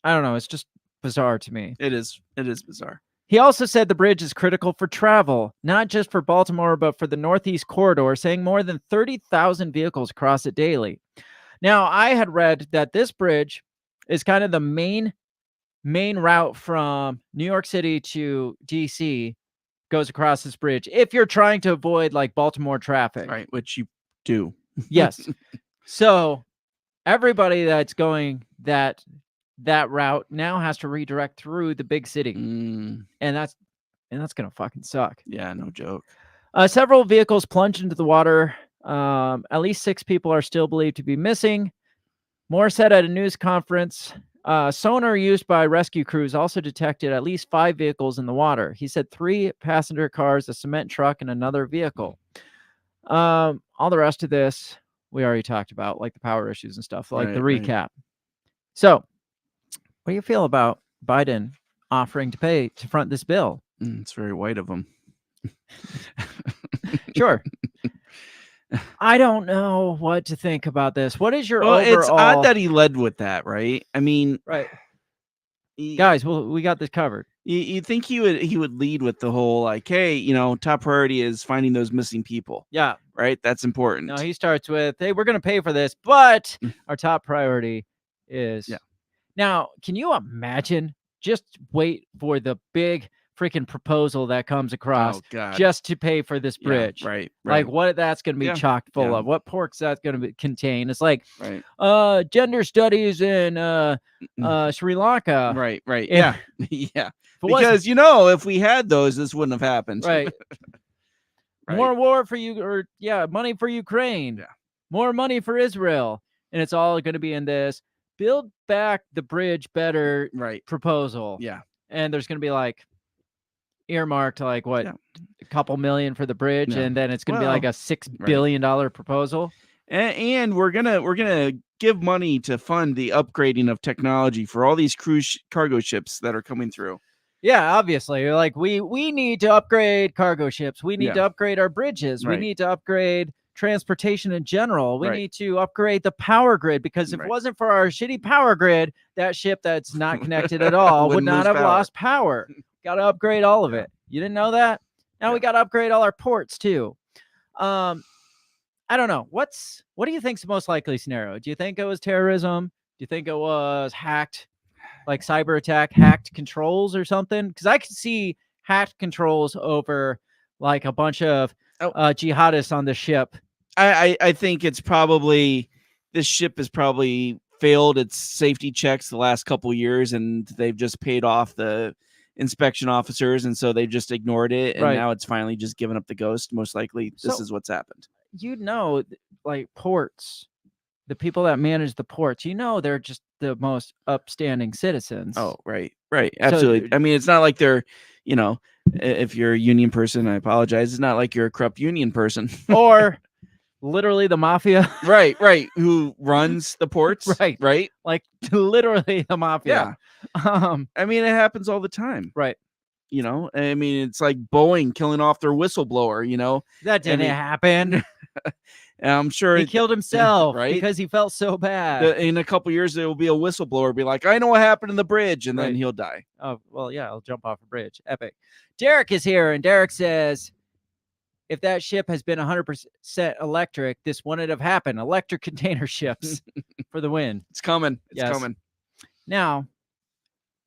I don't know, it's just bizarre to me. It is bizarre. He also said the bridge is critical for travel, not just for Baltimore, but for the Northeast Corridor, saying more than 30,000 vehicles cross it daily. Now, I had read that this bridge is kind of the main route from New York City to DC goes across this bridge if you're trying to avoid like Baltimore traffic. Right, which you do. Yes. So everybody that's going that route now has to redirect through the big city, and that's gonna fucking suck. Yeah, no joke. Several vehicles plunged into the water. At least 6 people are still believed to be missing. Moore said at a news conference, sonar used by rescue crews also detected at least 5 vehicles in the water. He said 3 passenger cars, a cement truck, and another vehicle. All the rest of this we already talked about, like the power issues and stuff, like the recap. So, what do you feel about Biden offering to pay to front this bill? It's very white of him. Sure. I don't know what to think about this. What is your Well, overall... it's odd that he led with that, right? I mean, right. Guys, we got this covered. You think he would lead with the whole like, hey, you know, top priority is finding those missing people. Yeah. Right? That's important. No, he starts with, hey, we're going to pay for this, but our top priority is... Yeah. Now, can you imagine? Just wait for the big freaking proposal that comes across just to pay for this bridge. Yeah, right. Like what that's going to be chock full of. What porks that's going to contain. It's like gender studies in Sri Lanka. Right. Yeah. Yeah. Because, you know, if we had those, this wouldn't have happened. Right. More war for you, or money for Ukraine. Yeah. More money for Israel. And it's all going to be in this Build Back the Bridge Better proposal. Yeah. And there's going to be like earmarked like what a couple million for the bridge, and then it's going to be like a $6 billion proposal. And we're gonna give money to fund the upgrading of technology for all these cruise cargo ships that are coming through. Yeah, obviously, like we need to upgrade cargo ships. We need to upgrade our bridges. We need to upgrade transportation in general. We need to upgrade the power grid, because if it wasn't for our shitty power grid, that ship that's not connected at all would not have lost power. Got to upgrade all of it. You didn't know that? Now we got to upgrade all our ports too. I don't know. What do you think's the most likely scenario? Do you think it was terrorism? Do you think it was hacked, like cyber attack, hacked controls or something? Because I could see hacked controls over like a bunch of jihadists on the ship. I think it's probably, this ship has probably failed its safety checks the last couple years, and they've just paid off the inspection officers, and so they just ignored it, and now it's finally just given up the ghost. Most likely this is what's happened. You know, like ports, the people that manage the ports, you know, they're just the most upstanding citizens. Oh, right, absolutely. I mean, it's not like they're, you know, if you're a union person, I apologize, it's not like you're a corrupt union person. Or literally the mafia. right, who runs the ports. Right, like literally the mafia. I mean, it happens all the time. Right. You know, I mean, it's like Boeing killing off their whistleblower, you know. That didn't happen. And I'm sure he killed himself, because he felt so bad. In a couple years, there will be a whistleblower be like, I know what happened in the bridge, and then he'll die. Oh, well, yeah, I'll jump off a bridge. Epic. Derek is here, and Derek says, if that ship has been 100% electric, this wouldn't have happened. Electric container ships for the win. It's coming. It's coming. Now,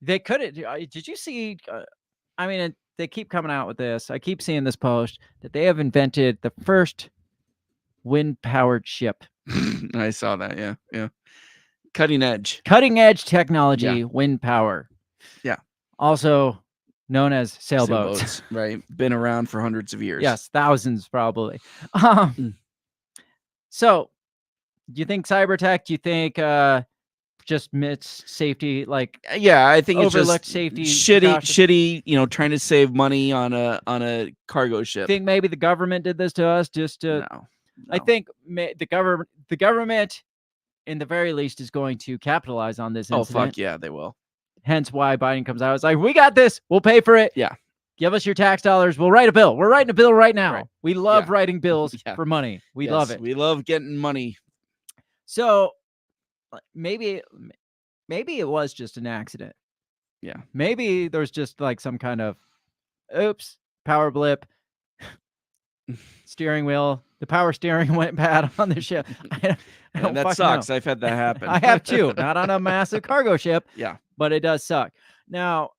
they could. Did you see? I mean, they keep coming out with this. I keep seeing this post that they have invented the first wind-powered ship. I saw that. Yeah. Cutting edge technology, wind power. Yeah. Also known as sailboats. Right. Been around for hundreds of years. Yes, thousands probably. So, do you think cyber attack? Do you think just missed safety? Like, yeah, I think it's overlooked just safety. Shitty. You know, trying to save money on a cargo ship. Think maybe the government did this to us just to. No. I think the government, in the very least, is going to capitalize on this incident. Oh fuck yeah, they will. Hence why Biden comes out. It's like, we got this. We'll pay for it. Yeah. Give us your tax dollars. We'll write a bill. We're writing a bill right now. Right. We love writing bills for money. We love it. We love getting money. So maybe it was just an accident. Yeah. Maybe there's just like some kind of oops, power blip, steering wheel. The power steering went bad on the ship. I don't that sucks. know. I've had that happen. I have too. Not on a massive cargo ship. Yeah. But it does suck. Now,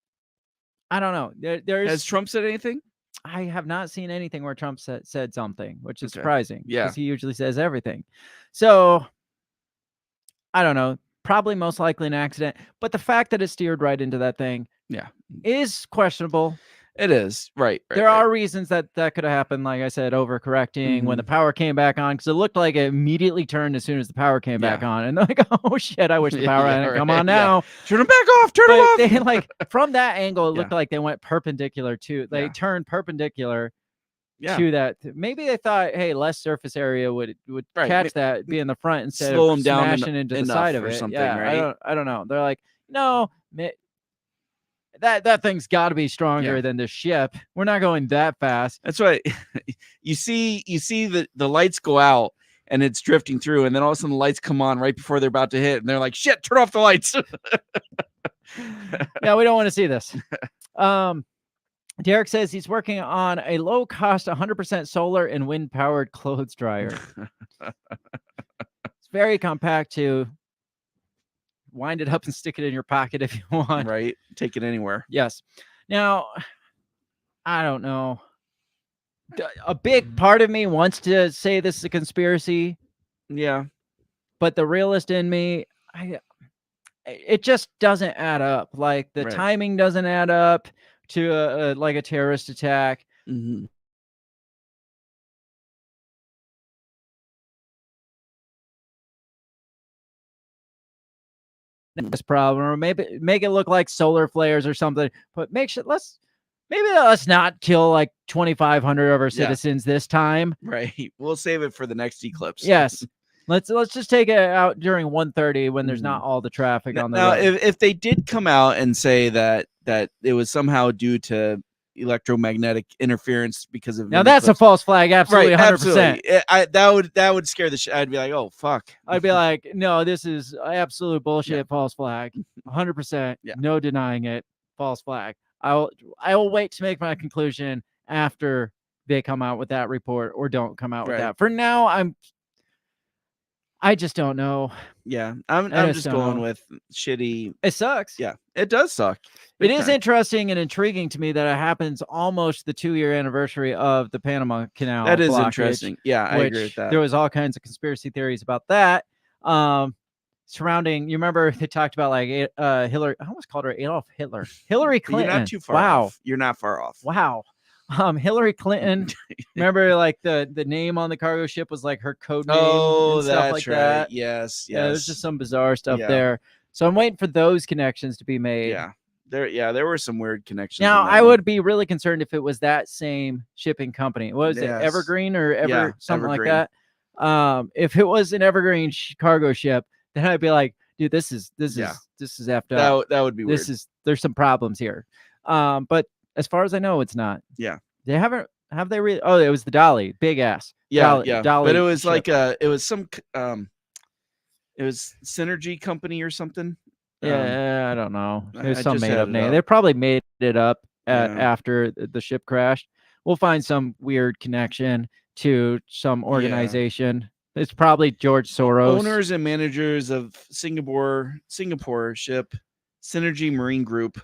I don't know. There's Has Trump said anything? I have not seen anything where Trump said something, which is Okay. surprising Yeah. because he usually says everything. So I don't know. Probably most likely an accident, but the fact that it steered right into that thing Yeah. is questionable. It is. Right. There are reasons that could have happened. Like I said, overcorrecting when the power came back on, because it looked like it immediately turned as soon as the power came back on. And they're like, oh shit, I wish the power hadn't come on now. Turn them back off. Turn them off. They, like, from that angle, it looked like they went perpendicular to, they turned perpendicular to that. Maybe they thought, hey, less surface area would catch that, be in the front instead slow of them down smashing into the side of or it. something, Yeah, right? I don't know. They're like, no, that thing's got to be stronger than this ship. We're not going that fast. That's why you see the lights go out and it's drifting through, and then all of a sudden the lights come on right before they're about to hit, and they're like, shit, turn off the lights. Yeah, we don't want to see this. Derek says he's working on a low-cost 100% solar and wind-powered clothes dryer. It's very compact too. Wind it up and stick it in your pocket if you want. Right. Take it anywhere. Yes. Now, I don't know. A big part of me wants to say this is a conspiracy. Yeah. But the realist in me, it just doesn't add up. Like the timing doesn't add up to like a terrorist attack. Mm-hmm. This problem, or maybe make it look like solar flares or something, but let's not kill like 2,500 of our citizens this time. Right. We'll save it for the next eclipse. Yes. Let's just take it out during 1:30 when there's not all the traffic on the road. If they did come out and say that it was somehow due to electromagnetic interference because of that's a false flag, absolutely, 100%. Absolutely. That would scare the shit. I'd be like, oh fuck. I'd be like, no, this is absolute bullshit. False flag, 100%. No denying it. False flag. I will wait to make my conclusion after they come out with that report or don't come out with that. For now, I just don't know. Yeah, I'm just going with shitty. It sucks. Yeah, it does suck. It is interesting and intriguing to me that it happens almost the 2-year anniversary of the Panama Canal. That is blockage, interesting. Yeah, I agree with that. There was all kinds of conspiracy theories about that. Surrounding, you remember they talked about like Hillary. I almost called her Adolf Hitler. Hillary Clinton. You're not too far off. You're not far off. Wow. Hillary Clinton. Remember, like the name on the cargo ship was like her code name. Oh, and stuff that's like right. That. Yes. Yeah, there's just some bizarre stuff there. So I'm waiting for those connections to be made. Yeah. There were some weird connections. Now, I would be really concerned if it was that same shipping company. What was it, Evergreen or something Evergreen. like that? If it was an Evergreen cargo ship, then I'd be like, dude, this is effed up. That would be weird. There's some problems here. But as far as I know, it's not. Yeah. They haven't. Have they really? Oh, it was the Dolly, big ass. Yeah, Dolly but it was ship. like it was Synergy Company or something. Yeah, I don't know. There's I some just made had up it name. up. They probably made it up after the ship crashed. We'll find some weird connection to some organization. It's probably George Soros. Owners and managers of Singapore ship Synergy Marine Group.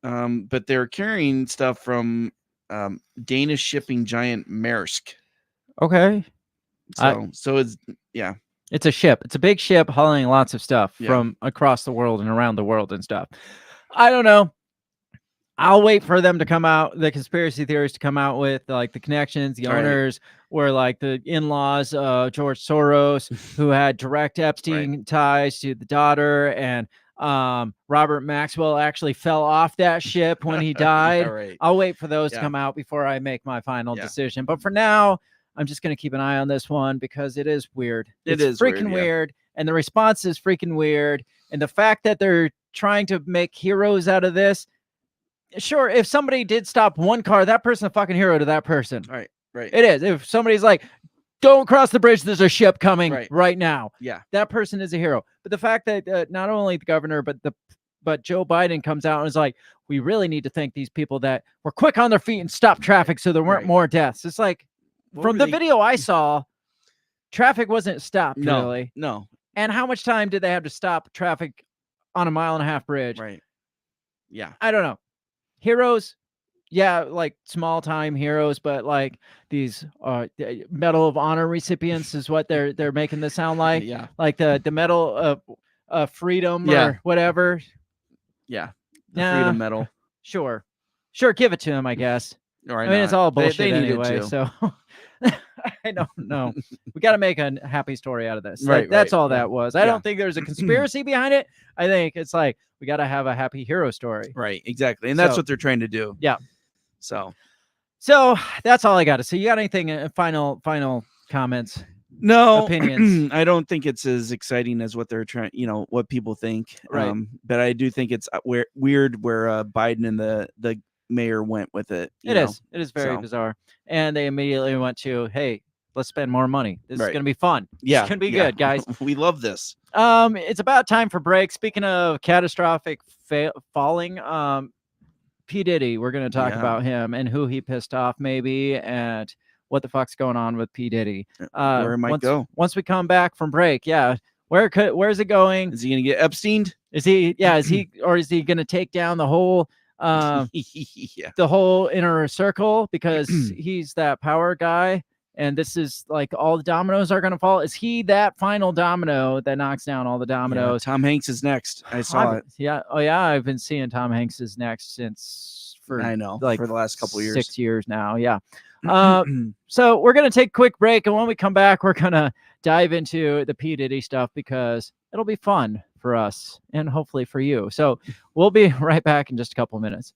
But they're carrying stuff from Danish shipping giant Maersk. Okay. So it's It's a ship. It's a big ship hauling lots of stuff from across the world and around the world and stuff. I don't know. I'll wait for them to come out, the conspiracy theories to come out with like the connections, the owners, or like the in-laws of George Soros, who had direct Epstein ties to the daughter, and Robert Maxwell actually fell off that ship when he died. I'll wait for those to come out before I make my final decision. But for now, I'm just going to keep an eye on this one because it is weird. It's freaking weird. And the response is freaking weird. And the fact that they're trying to make heroes out of this. Sure, if somebody did stop one car, that person's a fucking hero to that person. Right. It is. If somebody's like, don't cross the bridge, there's a ship coming right now. Yeah. That person is a hero. But the fact that not only the governor, but Joe Biden comes out and is like, we really need to thank these people that were quick on their feet and stopped traffic so there weren't more deaths. It's like, from the video I saw, traffic wasn't stopped really. No. And how much time did they have to stop traffic on a 1.5-mile bridge? Right. Yeah. I don't know. Heroes, like small time heroes, but like these Medal of Honor recipients is what they're making this sound like. Yeah. Like the Medal of Freedom Yeah. or whatever. Yeah. The Freedom Medal. Sure, give it to him, I guess. Or I mean, it's all bullshit they need it anyway. too. So I don't know. We got to make a happy story out of this. Right, That's right, all yeah. that was. I don't think there's a conspiracy behind it. I think it's like we got to have a happy hero story. Right, exactly, and that's So- what they're trying to do. Yeah. So that's all I got to say. You got anything? Final comments? no Opinions. I don't think it's as exciting as what they're trying. What people think. Right. But I do think it's weird where Biden and the mayor went with it. It is very bizarre. And they immediately went to, hey, let's spend more money. This is Right. going to be fun. Yeah, It's going to be yeah. good, guys. We love this. It's about time for break. Speaking of catastrophic falling, P Diddy, we're going to talk Yeah. about him and who he pissed off maybe and what the fuck's going on with P Diddy. Where it might go. Once we come back from break. Yeah. Where's it going? Is he gonna get Epsteined? Is he going to take down the whole Yeah. the whole inner circle because he's that power guy and this is like all the dominoes are going to fall? Is he that final domino that knocks down all the Yeah, dominoes? Tom Hanks is next. I saw it. Yeah. Oh yeah. I've been seeing Tom Hanks is next I know, like for the last couple years. 6 years now. Yeah. So we're going to take a quick break. And when we come back, we're going to dive into the P Diddy stuff because it'll be fun for us and hopefully for you. So we'll be right back in just a couple minutes.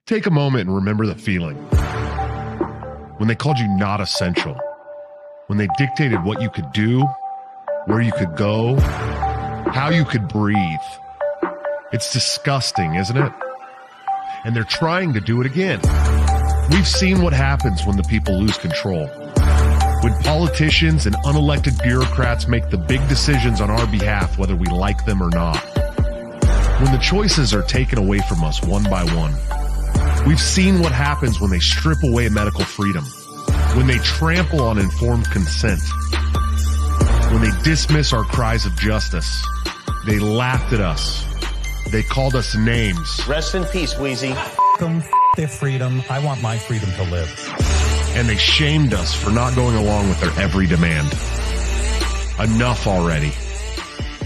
Take a moment and remember the feeling. When they called you not essential. When they dictated what you could do, where you could go, how you could breathe. It's disgusting, isn't it? And they're trying to do it again. We've seen what happens when the people lose control. When politicians and unelected bureaucrats make the big decisions on our behalf, whether we like them or not. When the choices are taken away from us one by one. We've seen what happens when they strip away medical freedom. When they trample on informed consent. When they dismiss our cries of justice. They laughed at us. They called us names. Rest in peace, Wheezy. Them, their freedom. I want my freedom to live. And they shamed us for not going along with their every demand. Enough already.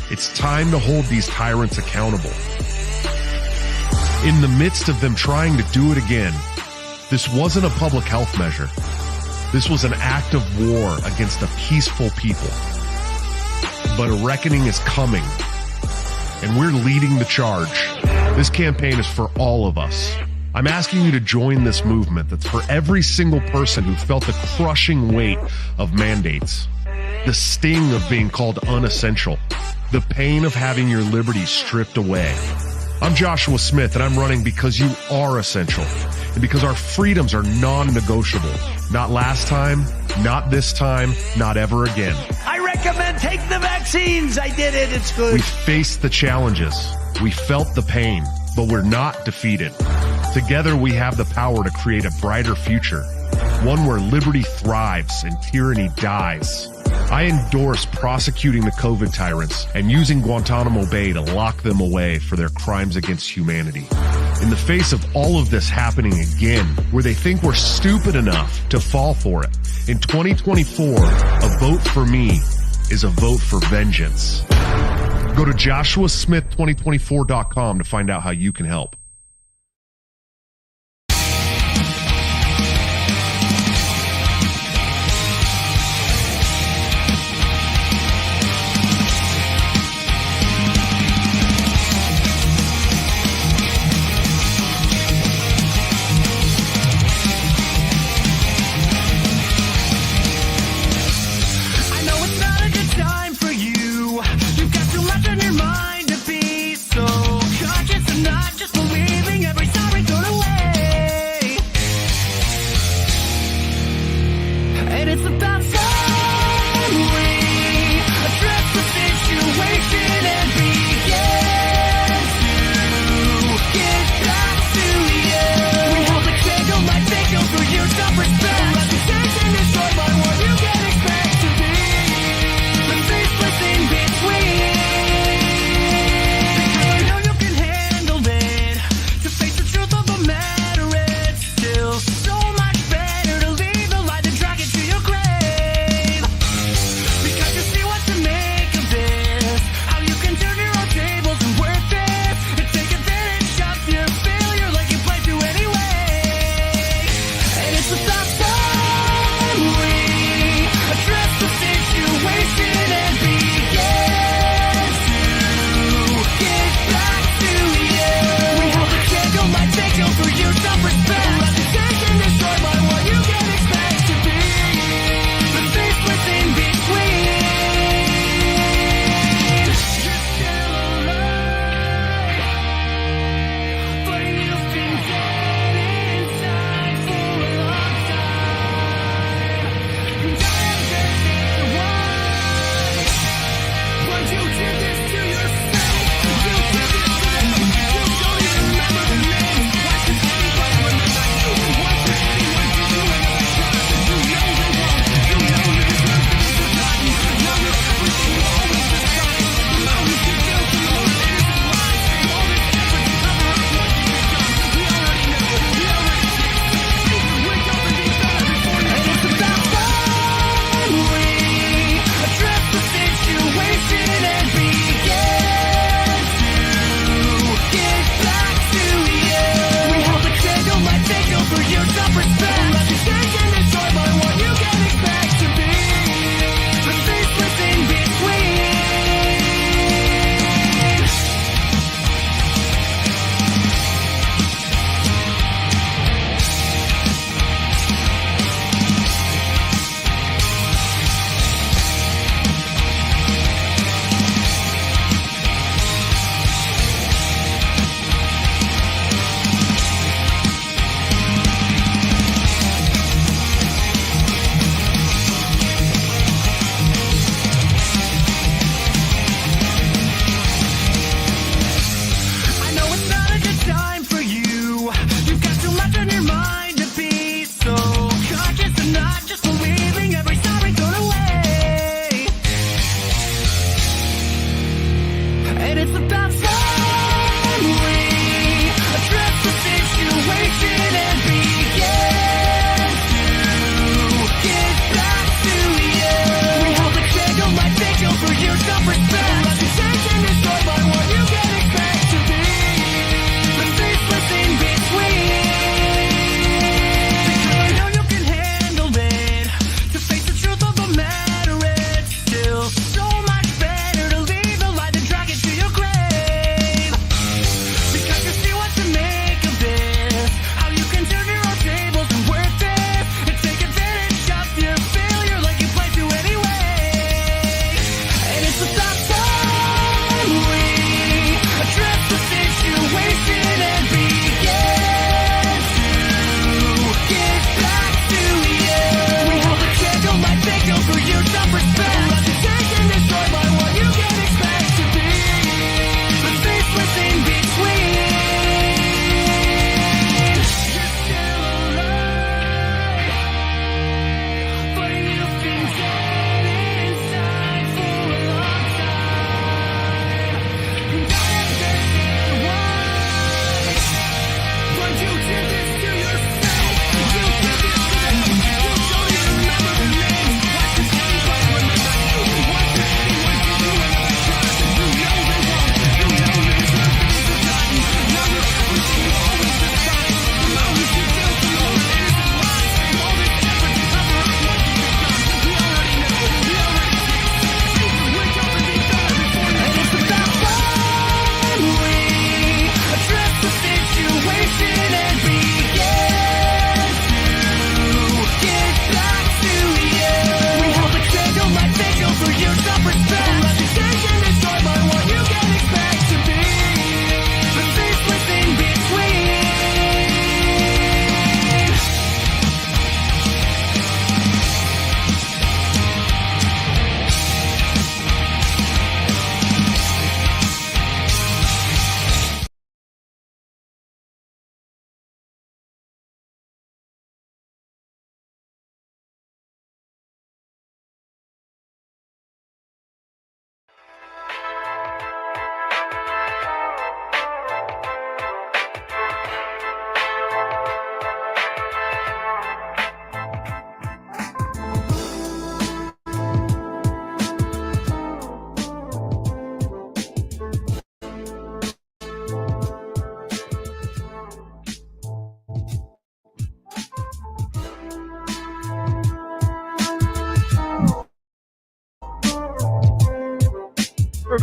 It's time to hold these tyrants accountable. In the midst of them trying to do it again, this wasn't a public health measure. This was an act of war against a peaceful people. But a reckoning is coming, and we're leading the charge. This campaign is for all of us. I'm asking you to join this movement that's for every single person who felt the crushing weight of mandates, the sting of being called unessential, the pain of having your liberties stripped away. I'm Joshua Smith, and I'm running because you are essential, and because our freedoms are non-negotiable. Not last time, not this time, not ever again. I recommend take the vaccines. I did it. It's good. We faced the challenges. We felt the pain, but we're not defeated. Together, we have the power to create a brighter future, one where liberty thrives and tyranny dies. I endorse prosecuting the COVID tyrants and using Guantanamo Bay to lock them away for their crimes against humanity. In the face of all of this happening again, where they think we're stupid enough to fall for it, in 2024, a vote for me is a vote for vengeance. Go to joshuasmith2024.com to find out how you can help. You've got too much on your mind to be so conscious and not just believe.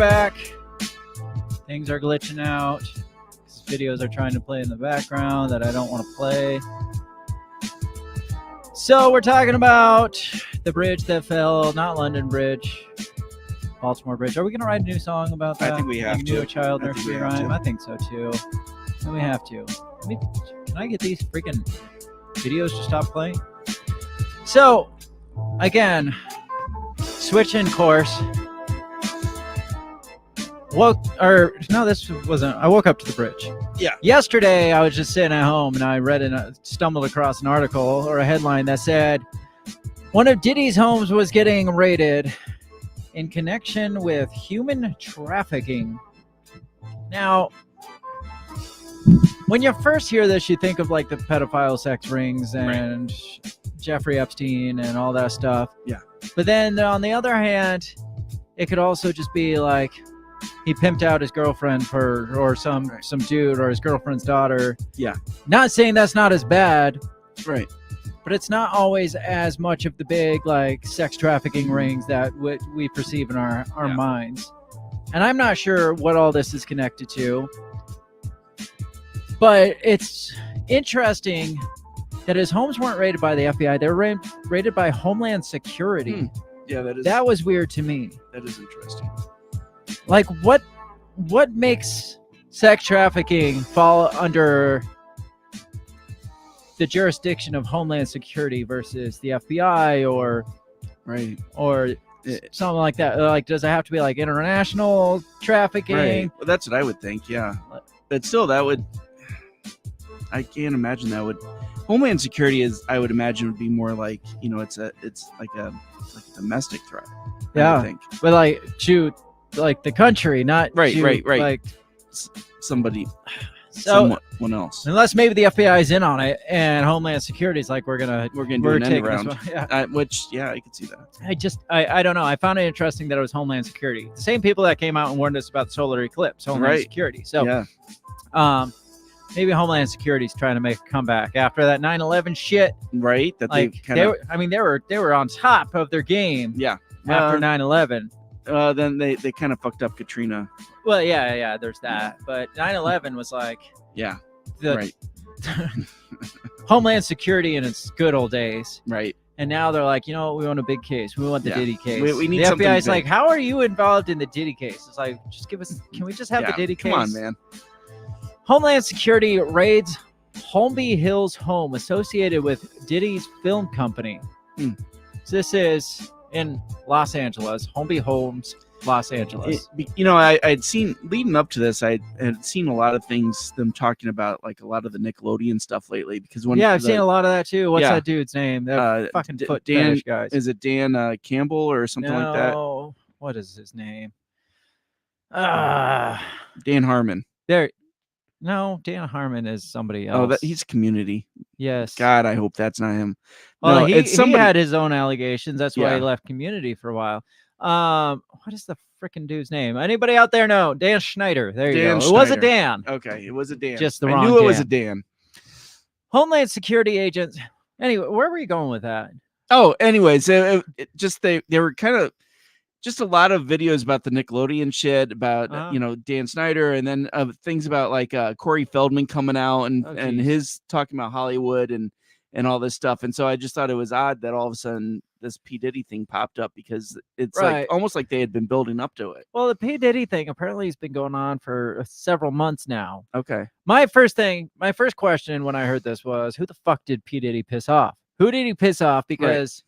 back. Things are glitching out. Videos are trying to play in the background that I don't want to play. So we're talking about the bridge that fell, not London Bridge, Baltimore Bridge. Are we going to write a new song about that? I think we have like to. New child I think nursery we have rhyme? to. I think so too. And we have to. Can I get these freaking videos to stop playing? So, again, switching course. This wasn't. I woke up to the bridge. Yeah. Yesterday, I was just sitting at home and I read and stumbled across an article or a headline that said one of Diddy's homes was getting raided in connection with human trafficking. Now, when you first hear this, you think of like the pedophile sex rings and Jeffrey Epstein and all that stuff. Yeah. But then on the other hand, it could also just be like he pimped out his girlfriend or some dude or his girlfriend's daughter. Yeah. Not saying that's not as bad. Right. But it's not always as much of the big like sex trafficking rings that we perceive in our minds. And I'm not sure what all this is connected to. But it's interesting that his homes weren't raided by the FBI. They were raided by Homeland Security. Yeah, that was weird to me. That is interesting. Like, what makes sex trafficking fall under the jurisdiction of Homeland Security versus the FBI or something like that? Like, does it have to be like international trafficking? Right. Well, that's what I would think. Yeah, but still, that would. I can't imagine that would. Homeland Security I would imagine would be more like, it's like a domestic threat. Yeah, I think. But like shoot. Like the country, not right. Like somebody, someone else. Unless maybe the FBI is in on it and Homeland Security is like we're gonna do an end around. Yeah. I could see that. I don't know. I found it interesting that it was Homeland Security, the same people that came out and warned us about the solar eclipse. Homeland Security. So, maybe Homeland Security is trying to make a comeback after that 9/11 shit. Right. That like they were on top of their game. Yeah. After 9/11. Then they kind of fucked up Katrina. Well, yeah, there's that. But 9/11 was like, Homeland Security in its good old days. Right. And now they're like, we want a big case. We want the Diddy case. We need the something FBI is big. like, how are you involved in the Diddy case? It's like, can we just have the Diddy case? Come on, man. Homeland Security raids Holmby Hills home associated with Diddy's film company. So this is in Los Angeles, Holmby Homes, Los Angeles. I'd seen leading up to this, I had seen a lot of things, them talking about like a lot of the Nickelodeon stuff lately. Because I've seen a lot of that too. What's that dude's name? That fucking foot fetish guys. Is it Dan Campbell or something like that? No, what is his name? Dan Harmon. No, Dan Harmon is somebody else. Oh, he's Community. Yes. God, I hope that's not him. Well, no, he had his own allegations. That's why Yeah. he left Community for a while. What is the freaking dude's name? Anybody out there know? Dan Schneider. There you go. Schneider. It was a Dan. Okay, it was a Dan. Just the I wrong knew it was Dan. a Dan. Homeland Security agents. Anyway, where were you going with that? Oh, anyways, they were kind of just a lot of videos about the Nickelodeon shit, about Dan Snyder, and then things about like Corey Feldman coming out and his talking about Hollywood and all this stuff. And so I just thought it was odd that all of a sudden this P Diddy thing popped up, because it's like almost like they had been building up to it. Well, the P Diddy thing apparently has been going on for several months now. Okay. My first question when I heard this was, who the fuck did P Diddy piss off? Who did he piss off? Because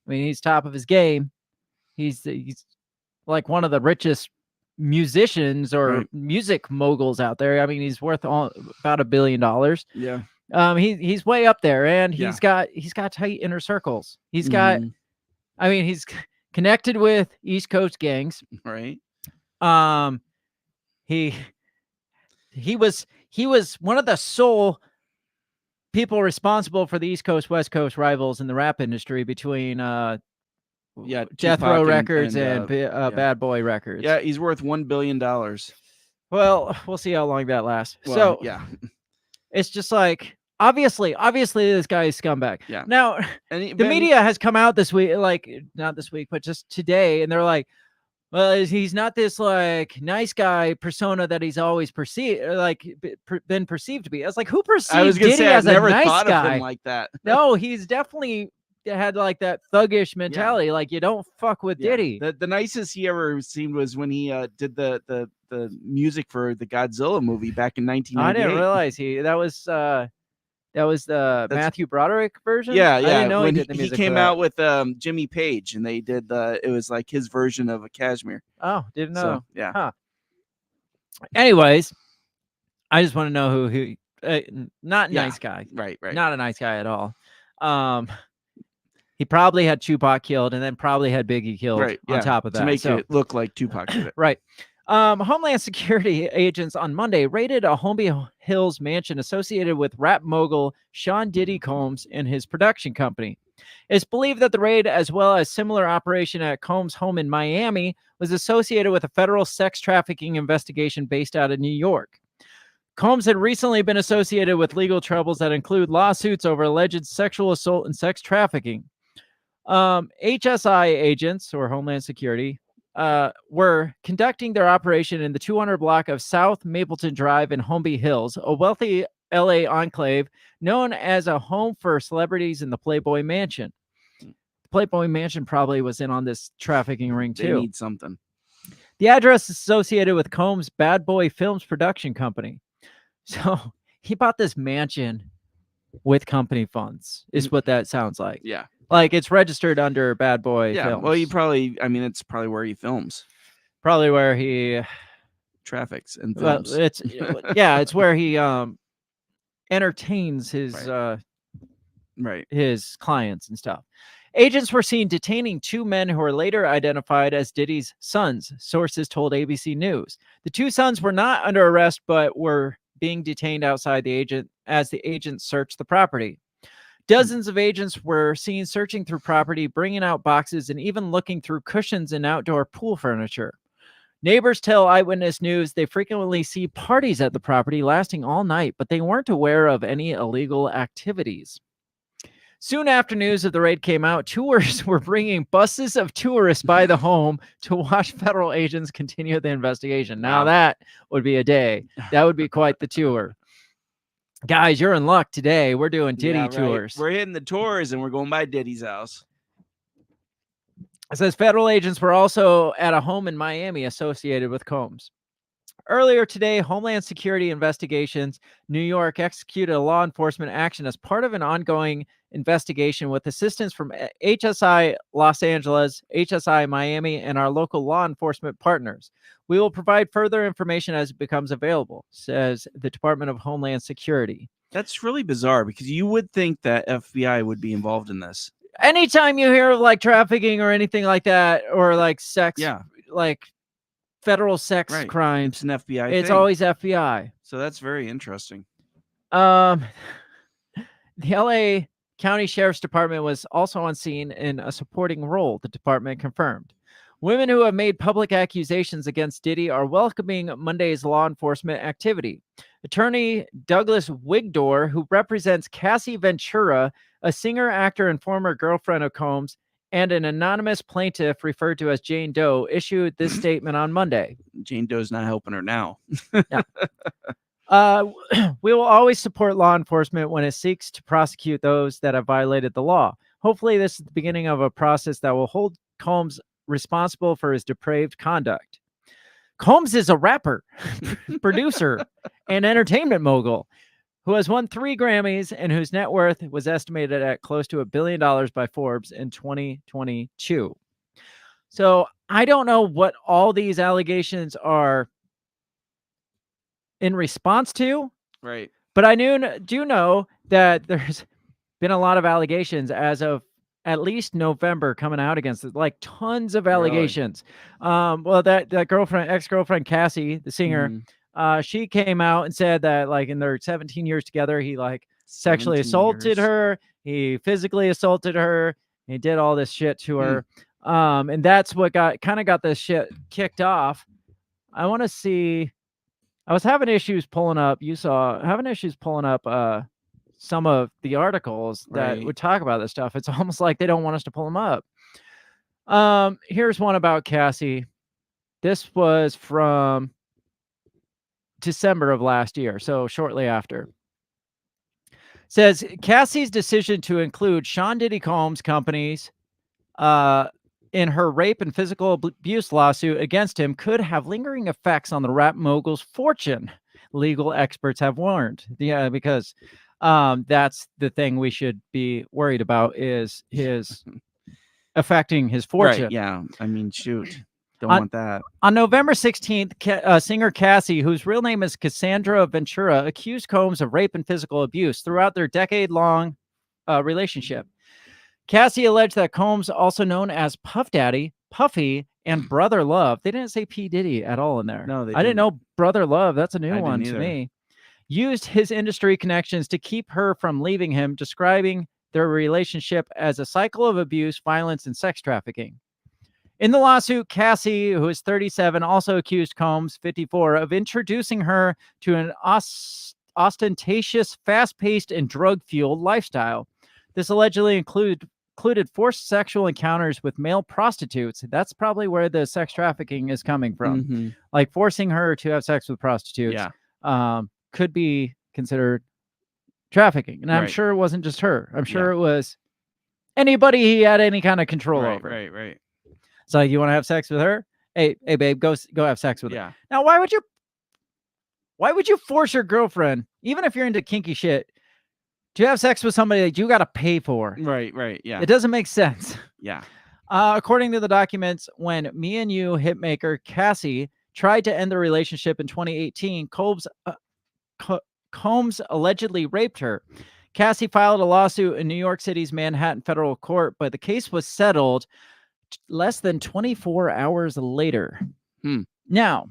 I mean, he's top of his game. He's like one of the richest musicians or music moguls out there. I mean, he's worth about $1 billion. Yeah. He's way up there, and he's got tight inner circles. He's got, I mean, he's connected with East Coast gangs. Right. He was one of the sole people responsible for the East Coast West Coast rivals in the rap industry between Death Row Records and Bad Boy Records. Yeah, he's worth $1 billion. Well, we'll see how long that lasts. It's just like, obviously this guy is scumbag. Yeah. Now, the media has come out this week, like not this week, but just today, and they're like, Well, he's not this like nice guy persona that he's always been perceived to be. I was like, who I was perceived gonna Diddy say, I've as a never nice thought of guy? him like that. No, he's definitely had like that thuggish mentality. Like, you don't fuck with Diddy. The nicest he ever seemed was when he did the music for the Godzilla movie back in 1998. I didn't realize that was the Matthew Broderick version. Yeah, I didn't know when he did the music. he came for that. out with Jimmy Page, and they did it was like his version of a Kashmir. Oh, didn't know. So, yeah. Huh. Anyways, I just want to know who not nice guy. Right. Not a nice guy at all. He probably had Tupac killed and then probably had Biggie killed on top of that. To make it look like Tupac did it. Right. Homeland Security agents on Monday raided a Holmby Hills mansion associated with rap mogul Sean Diddy Combs and his production company. It's believed that the raid, as well as similar operation at Combs' home in Miami, was associated with a federal sex trafficking investigation based out of New York. Combs had recently been associated with legal troubles that include lawsuits over alleged sexual assault and sex trafficking. HSI agents, or Homeland Security, were conducting their operation in the 200 block of South Mapleton Drive in Holmby Hills, a wealthy LA enclave known as a home for celebrities in the Playboy Mansion. The Playboy Mansion probably was in on this trafficking ring too. They need something. The address is associated with Combs' Bad Boy Films production company. So he bought this mansion with company funds, is what that sounds like. Yeah. Like it's registered under Bad Boy Films. Well, it's probably where he films. Probably where he traffics and films. Well, it's where he entertains his his clients and stuff. Agents were seen detaining two men who were later identified as Diddy's sons, sources told ABC News. The two sons were not under arrest, but were being detained outside the agents searched the property. Dozens of agents were seen searching through property, bringing out boxes, and even looking through cushions and outdoor pool furniture. Neighbors tell Eyewitness News they frequently see parties at the property lasting all night, but they weren't aware of any illegal activities. Soon after news of the raid came out, tourists were bringing buses of tourists by the home to watch federal agents continue the investigation. Now that would be a day. That would be quite the tour. Guys, you're in luck today. We're doing Diddy tours. We're hitting the tours and we're going by Diddy's house. It says federal agents were also at a home in Miami associated with Combs. Earlier today, Homeland Security Investigations New York executed a law enforcement action as part of an ongoing investigation with assistance from HSI Los Angeles, HSI Miami, and our local law enforcement partners. We will provide further information as it becomes available, says the Department of Homeland Security. That's really bizarre because you would think that FBI would be involved in this. Anytime you hear of like trafficking or anything like that, or like sex, like federal sex crimes, it's an FBI it's thing. always FBI. So that's very interesting. The LA County Sheriff's Department was also on scene in a supporting role, the department confirmed. Women who have made public accusations against Diddy are welcoming Monday's law enforcement activity. Attorney Douglas Wigdor, who represents Cassie Ventura, a singer, actor, and former girlfriend of Combs, and an anonymous plaintiff referred to as Jane Doe, issued this statement on Monday. Jane Doe's not helping her now. We will always support law enforcement when it seeks to prosecute those that have violated the law. Hopefully, this is the beginning of a process that will hold Combs responsible for his depraved conduct. Combs is a rapper, producer, and entertainment mogul who has won 3 Grammys and whose net worth was estimated at close to $1 billion by Forbes in 2022. So I don't know what all these allegations are in response to. Right. But I do know that there's been a lot of allegations as of at least November coming out against it, like tons of allegations. Really? Well, that ex-girlfriend Cassie, the singer, she came out and said that like in their 17 years together, he like sexually assaulted her, he physically assaulted her, he did all this shit to her. And that's what got this shit kicked off. I want to see. I was having issues pulling up. Having issues pulling up some of the articles that would talk about this stuff. It's almost like they don't want us to pull them up. Here's one about Cassie. This was from December of last year, so shortly after. Says Cassie's decision to include Sean Diddy Combs' companies in her rape and physical abuse lawsuit against him could have lingering effects on the rap mogul's fortune, legal experts have warned. Yeah, because that's the thing we should be worried about is his affecting his fortune. Right, yeah. I mean, shoot. Don't want that. On November 16th, singer Cassie, whose real name is Cassandra Ventura, accused Combs of rape and physical abuse throughout their decade-long relationship. Cassie alleged that Combs, also known as Puff Daddy, Puffy, and Brother Love, they didn't say P Diddy at all in there. No, they I didn't didn't. know Brother Love. That's a new I one didn't to either. me. Used his industry connections to keep her from leaving him, describing their relationship as a cycle of abuse, violence, and sex trafficking. In the lawsuit, Cassie, who is 37, also accused Combs, 54, of introducing her to an ostentatious, fast-paced, and drug-fueled lifestyle. This allegedly included forced sexual encounters with male prostitutes. That's probably where the sex trafficking is coming from. Mm-hmm. Like forcing her to have sex with prostitutes could be considered trafficking. And I'm sure it wasn't just her. I'm sure it was anybody he had any kind of control over. Right. So you want to have sex with her? Hey, babe, go have sex with her. Now, why would you force your girlfriend, even if you're into kinky shit, to have sex with somebody that you got to pay for? Right. Yeah. It doesn't make sense. Yeah. According to the documents, when Me and You hitmaker Cassie tried to end the relationship in 2018, Combs allegedly raped her. Cassie filed a lawsuit in New York City's Manhattan federal court, but the case was settled less than 24 hours later. Now,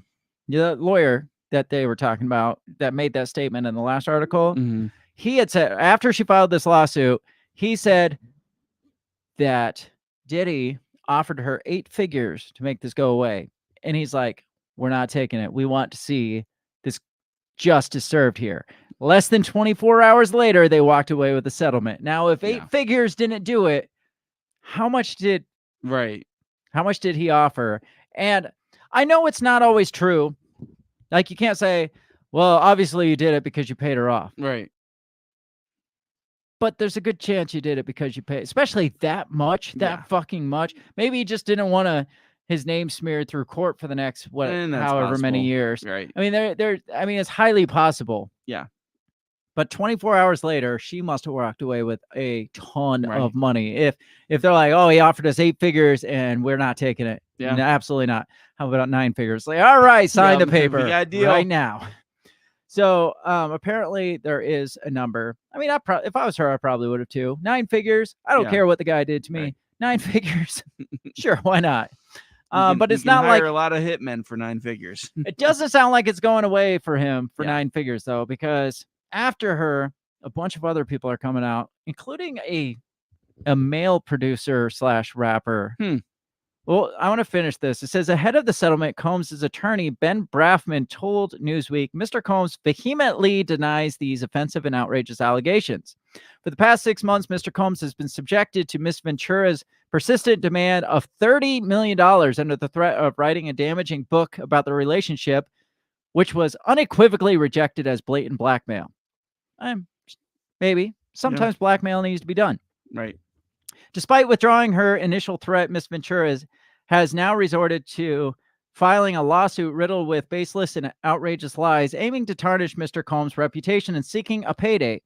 the lawyer that they were talking about that made that statement in the last article, he had said, after she filed this lawsuit, he said that Diddy offered her 8 figures to make this go away. And he's like, we're not taking it. We want to see this justice served here. Less than 24 hours later, they walked away with a settlement. Now, if 8 figures didn't do it, how much did he offer? And I know it's not always true. Like, you can't say, well, obviously you did it because you paid her off. Right. But there's a good chance you did it because you paid, especially that much, that fucking much. Maybe he just didn't want his name smeared through court for the next, however many years. Right. I mean, it's highly possible. Yeah. But 24 hours later, she must have walked away with a ton of money. If they're like, oh, he offered us 8 figures and we're not taking it. Yeah. No, absolutely not. How about 9 figures? Like, all right, sign the paper we got a deal right now. So apparently there is a number. I mean, if I was her, I probably would have too. 9 figures. I don't care what the guy did to me. 9 figures. Sure, why not? But it's not like a lot of hitmen for 9 figures. It doesn't sound like it's going away for him for 9 figures though, because after her, a bunch of other people are coming out, including a male producer / rapper. Well, I want to finish this. It says, ahead of the settlement, Combs' attorney, Ben Brafman, told Newsweek, Mr. Combs vehemently denies these offensive and outrageous allegations. For the past 6 months, Mr. Combs has been subjected to Miss Ventura's persistent demand of $30 million under the threat of writing a damaging book about the relationship, which was unequivocally rejected as blatant blackmail. Maybe. Sometimes blackmail needs to be done. Right. Despite withdrawing her initial threat, Miss Ventura has now resorted to filing a lawsuit riddled with baseless and outrageous lies, aiming to tarnish Mr. Combs' reputation and seeking a payday.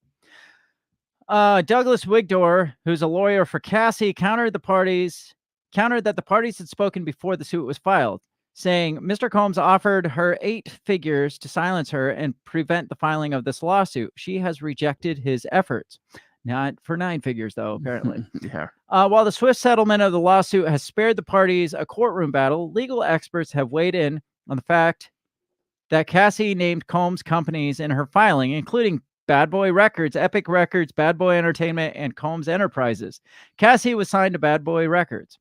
Douglas Wigdor, who's a lawyer for Cassie, countered that the parties had spoken before the suit was filed, saying Mr. Combs offered her 8 figures to silence her and prevent the filing of this lawsuit. She has rejected his efforts. Not for 9 figures, though, apparently. While the swift settlement of the lawsuit has spared the parties a courtroom battle, legal experts have weighed in on the fact that Cassie named Combs companies in her filing, including Bad Boy Records, Epic Records, Bad Boy Entertainment, and Combs Enterprises. Cassie was signed to Bad Boy Records.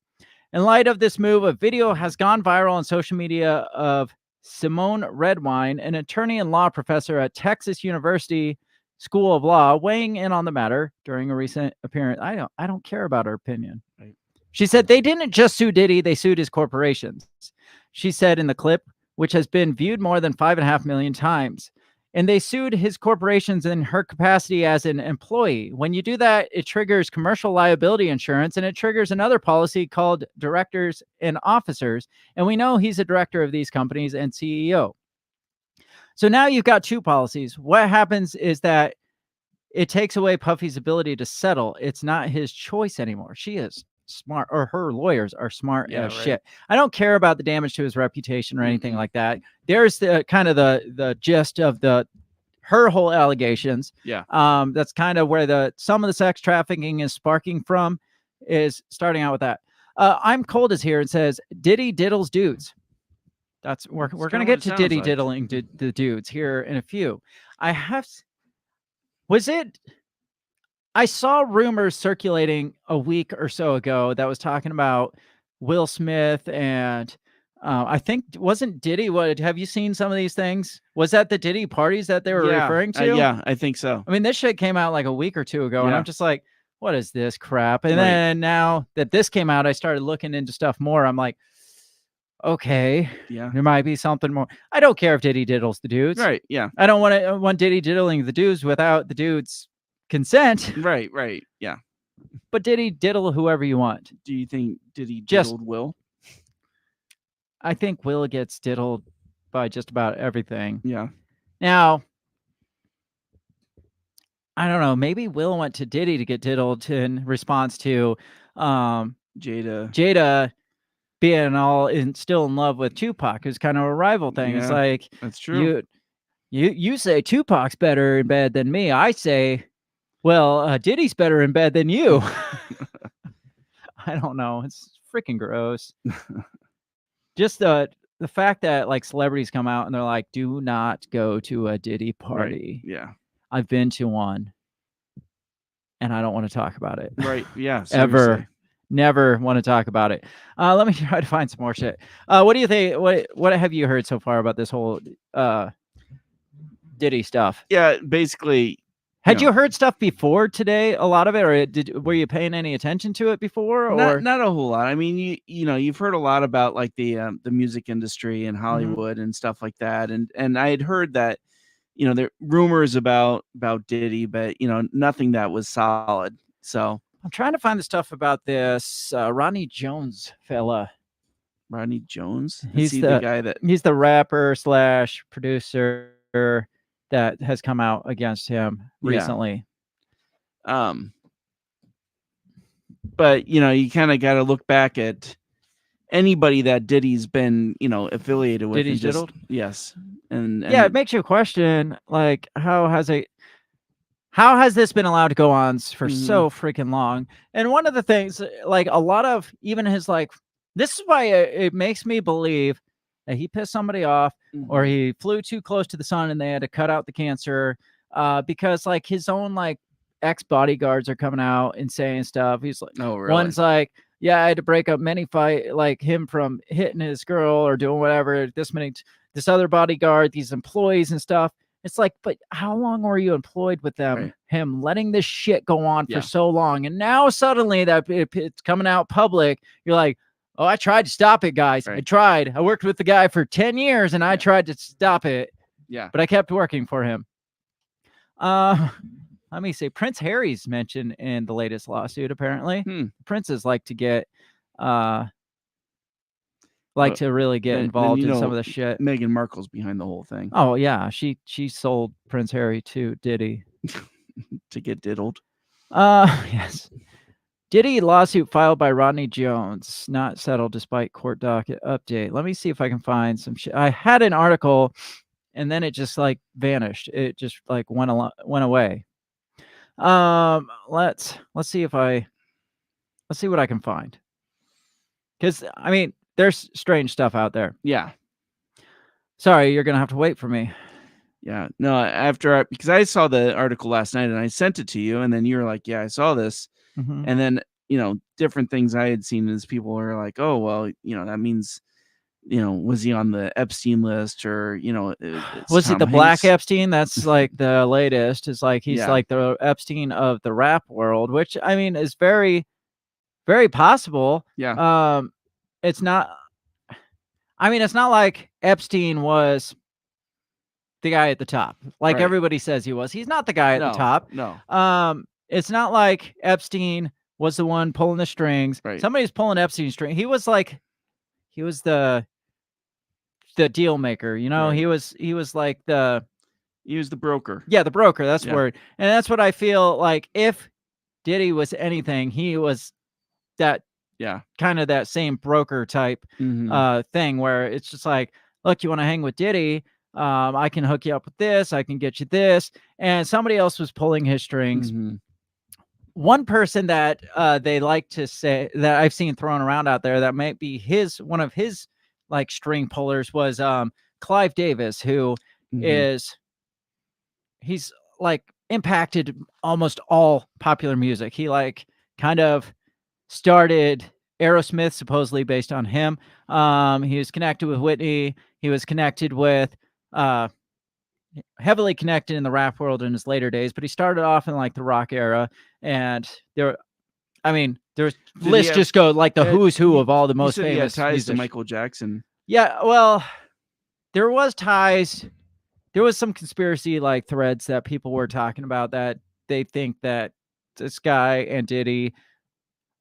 In light of this move, a video has gone viral on social media of Simone Redwine, an attorney and law professor at Texas University School of Law, weighing in on the matter during a recent appearance. I don't care about her opinion. Right. She said they didn't just sue Diddy, they sued his corporations. She said in the clip, which has been viewed more than 5.5 million times. And they sued his corporations in her capacity as an employee. When you do that, it triggers commercial liability insurance, and it triggers another policy called directors and officers. And we know he's a director of these companies and CEO. So now you've got two policies. What happens is that it takes away Puffy's ability to settle. It's not his choice anymore. She is smart, or her lawyers are smart as shit. I don't care about the damage to his reputation or anything like that. There's the kind of the gist of her whole allegations. Yeah. That's kind of where some of the sex trafficking is sparking from, is starting out with that. I'm Cold is here and says Diddy diddles dudes. We're gonna get to Diddy diddling the dudes here in a few. I saw rumors circulating a week or so ago that was talking about Will Smith and I think, wasn't Diddy, have you seen some of these things? Was that the Diddy parties that they were referring to? Yeah, I think so. I mean, this shit came out like a week or two ago, and I'm just like, what is this crap? And then now that this came out, I started looking into stuff more. I'm like, okay, there might be something more. I don't care if Diddy diddles the dudes. Right, yeah. I don't want Diddy diddling the dudes without the dudes' consent. Right, yeah. But Diddy diddle whoever you want. Do you think Diddy diddled Will? I think Will gets diddled by just about everything. Yeah. Now, I don't know. Maybe Will went to Diddy to get diddled in response to Jada being still in love with Tupac. It's kind of a rival thing. It's like, that's true. You say Tupac's better in bed than me. I say, well, Diddy's better in bed than you. I don't know. It's freaking gross. Just the fact that like celebrities come out and they're like, do not go to a Diddy party. Right. Yeah. I've been to one and I don't want to talk about it. Right. Yeah. Ever. Never want to talk about it. Let me try to find some more shit. What do you think? What have you heard so far about this whole Diddy stuff? Yeah, basically. Had you heard stuff before today? A lot of it, or were you paying any attention to it before? Or not a whole lot. I mean, you've heard a lot about like the music industry and Hollywood and stuff like that, and I had heard that there rumors about Diddy, but nothing that was solid. So I'm trying to find the stuff about this Ronnie Jones fella. Ronnie Jones? He's the guy he's the rapper / producer that has come out against him recently. But you kind of got to look back at anybody that Diddy's been affiliated with. Diddy's diddled? Yes. And yeah, it makes you question, like, how has this been allowed to go on for so freaking long? And one of the things, like, a lot of even his, like, this is why it makes me believe that he pissed somebody off or he flew too close to the sun and they had to cut out the cancer, because like his own like ex bodyguards are coming out and saying stuff. He's like, oh, really? One's like, yeah, I had to break up many fight, like him from hitting his girl or doing whatever. This other bodyguard, these employees and stuff. It's like, but how long were you employed with them? Right. Him letting this shit go on for so long, and now suddenly that it's coming out public, you're like, oh, I tried to stop it, guys. Right. I tried. I worked with the guy for 10 years and I tried to stop it. Yeah. But I kept working for him. Let me see. Prince Harry's mentioned in the latest lawsuit, apparently. Princes like to get to really get involved in some of the shit. Meghan Markle's behind the whole thing. Oh yeah. She sold Prince Harry to Diddy. To get diddled. Yes. Diddy lawsuit filed by Rodney Jones, not settled despite court docket update. Let me see if I can find some shit. I had an article and then it just like vanished. It just like went away. Let's see what I can find. Cause I mean, there's strange stuff out there. Yeah. Sorry, you're going to have to wait for me. Yeah. No, because I saw the article last night and I sent it to you and then you were like, yeah, I saw this. And then, different things I had seen is people were like, oh, well, that means, was he on the Epstein list or, was it the Black Epstein? That's like the latest. Is like, he's like the Epstein of the rap world, which I mean is very very possible. Yeah. It's not. I mean, it's not like Epstein was the guy at the top, like Right. everybody says he was. He's not the guy at the top. No. It's not like Epstein was the one pulling the strings. Right. Somebody's pulling Epstein's string. He was the deal maker, you know. Right. He was like He was the broker. the broker. That's the Yeah. word. And that's what I feel like. If Diddy was anything, he was that kind of that same broker type thing, where it's just like, look, you want to hang with Diddy, I can hook you up with this, I can get you this, and somebody else was pulling his strings. One person that they like to say that I've seen thrown around out there that might be one of his like string pullers was Clive Davis, who he's like impacted almost all popular music. He like kind of started Aerosmith, supposedly based on him. He was connected with Whitney. He was connected with heavily connected in the rap world in his later days, but he started off in like the rock era, and there's lists just go like the who's who of all the most famous ties musicians. to Michael Jackson. Yeah, well, there was ties. There was some conspiracy like threads that people were talking about that they think that this guy and Diddy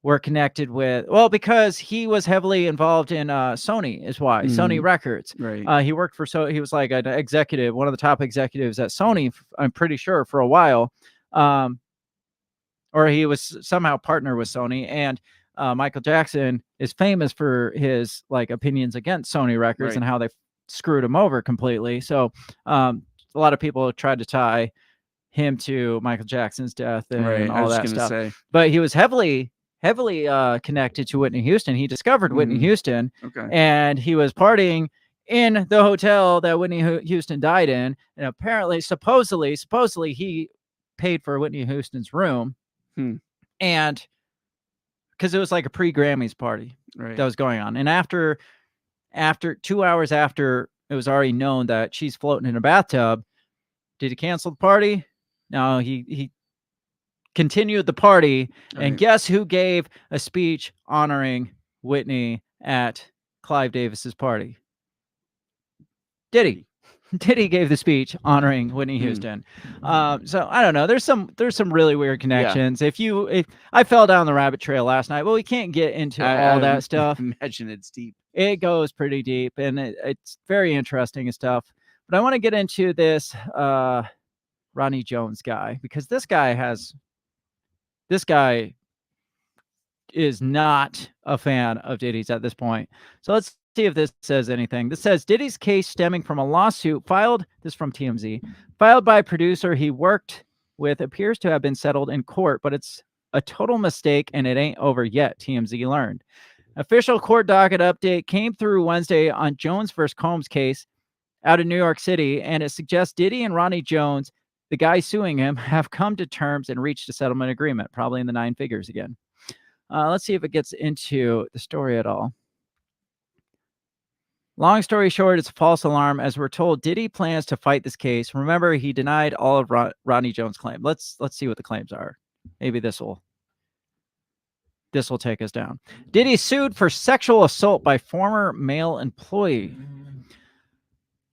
were connected with, well, because he was heavily involved in Sony is why. Sony Records. Right. He worked for, he was like an executive, one of the top executives at Sony, I'm pretty sure, for a while. Or he was somehow partnered with Sony. And Michael Jackson is famous for his like opinions against Sony Records and how they screwed him over completely. So a lot of people tried to tie him to Michael Jackson's death and all that stuff. But he was heavily connected to Whitney Houston. He discovered Whitney Houston, and he was partying in the hotel that Whitney Houston died in. And apparently, supposedly he paid for Whitney Houston's room. And because it was like a pre-Grammys party that was going on. And after 2 hours after it was already known that she's floating in a bathtub, did he cancel the party? No, he continued the party. And guess who gave a speech honoring Whitney at Clive Davis's party? Diddy. Diddy gave the speech honoring Whitney Houston. So I don't know. There's some really weird connections. If I fell down the rabbit trail last night, well, we can't get into all that stuff. Imagine it's deep. It goes pretty deep, and it's very interesting and stuff. But I want to get into this Ronnie Jones guy, because this guy is not a fan of Diddy's at this point. So let's see if this says anything. This says Diddy's case stemming from a lawsuit filed, this is from TMZ, filed by a producer he worked with appears to have been settled in court, but it's a total mistake and it ain't over yet, TMZ learned. Official court docket update came through Wednesday on Jones versus Combs case out of New York City, and it suggests Diddy and Ronnie Jones, the guy suing him, have come to terms and reached a settlement agreement, probably in the 9 figures again. Let's see if it gets into the story at all. Long story short, it's a false alarm. As we're told, Diddy plans to fight this case. Remember, he denied all of Ronnie Jones' claim. Let's see what the claims are. Maybe this will take us down. Diddy sued for sexual assault by former male employee.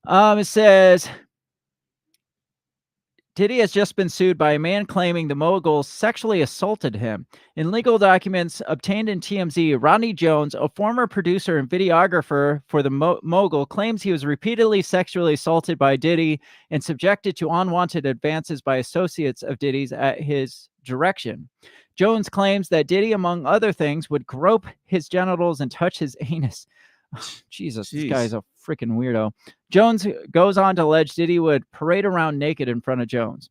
It says Diddy has just been sued by a man claiming the mogul sexually assaulted him. In legal documents obtained in TMZ, Ronnie Jones, a former producer and videographer for the mogul, claims he was repeatedly sexually assaulted by Diddy and subjected to unwanted advances by associates of Diddy's at his direction. Jones claims that Diddy, among other things, would grope his genitals and touch his anus. Jesus, this guy's a freaking weirdo. Jones goes on to allege Diddy would parade around naked in front of Jones.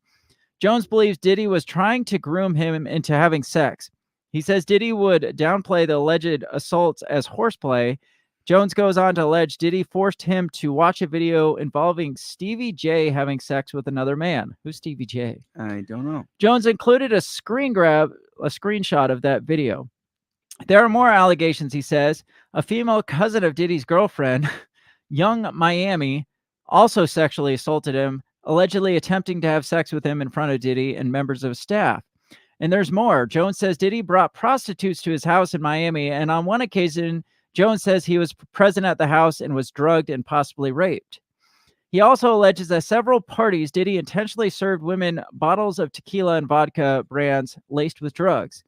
Jones believes Diddy was trying to groom him into having sex. He says Diddy would downplay the alleged assaults as horseplay. Jones goes on to allege Diddy forced him to watch a video involving Stevie J having sex with another man. Who's Stevie J? I don't know. Jones included a screenshot of that video. There are more allegations, he says. A female cousin of Diddy's girlfriend, Young Miami, also sexually assaulted him, allegedly attempting to have sex with him in front of Diddy and members of his staff. And there's more. Jones says Diddy brought prostitutes to his house in Miami, and on one occasion, Jones says he was present at the house and was drugged and possibly raped. He also alleges that several parties Diddy intentionally served women bottles of tequila and vodka brands laced with drugs.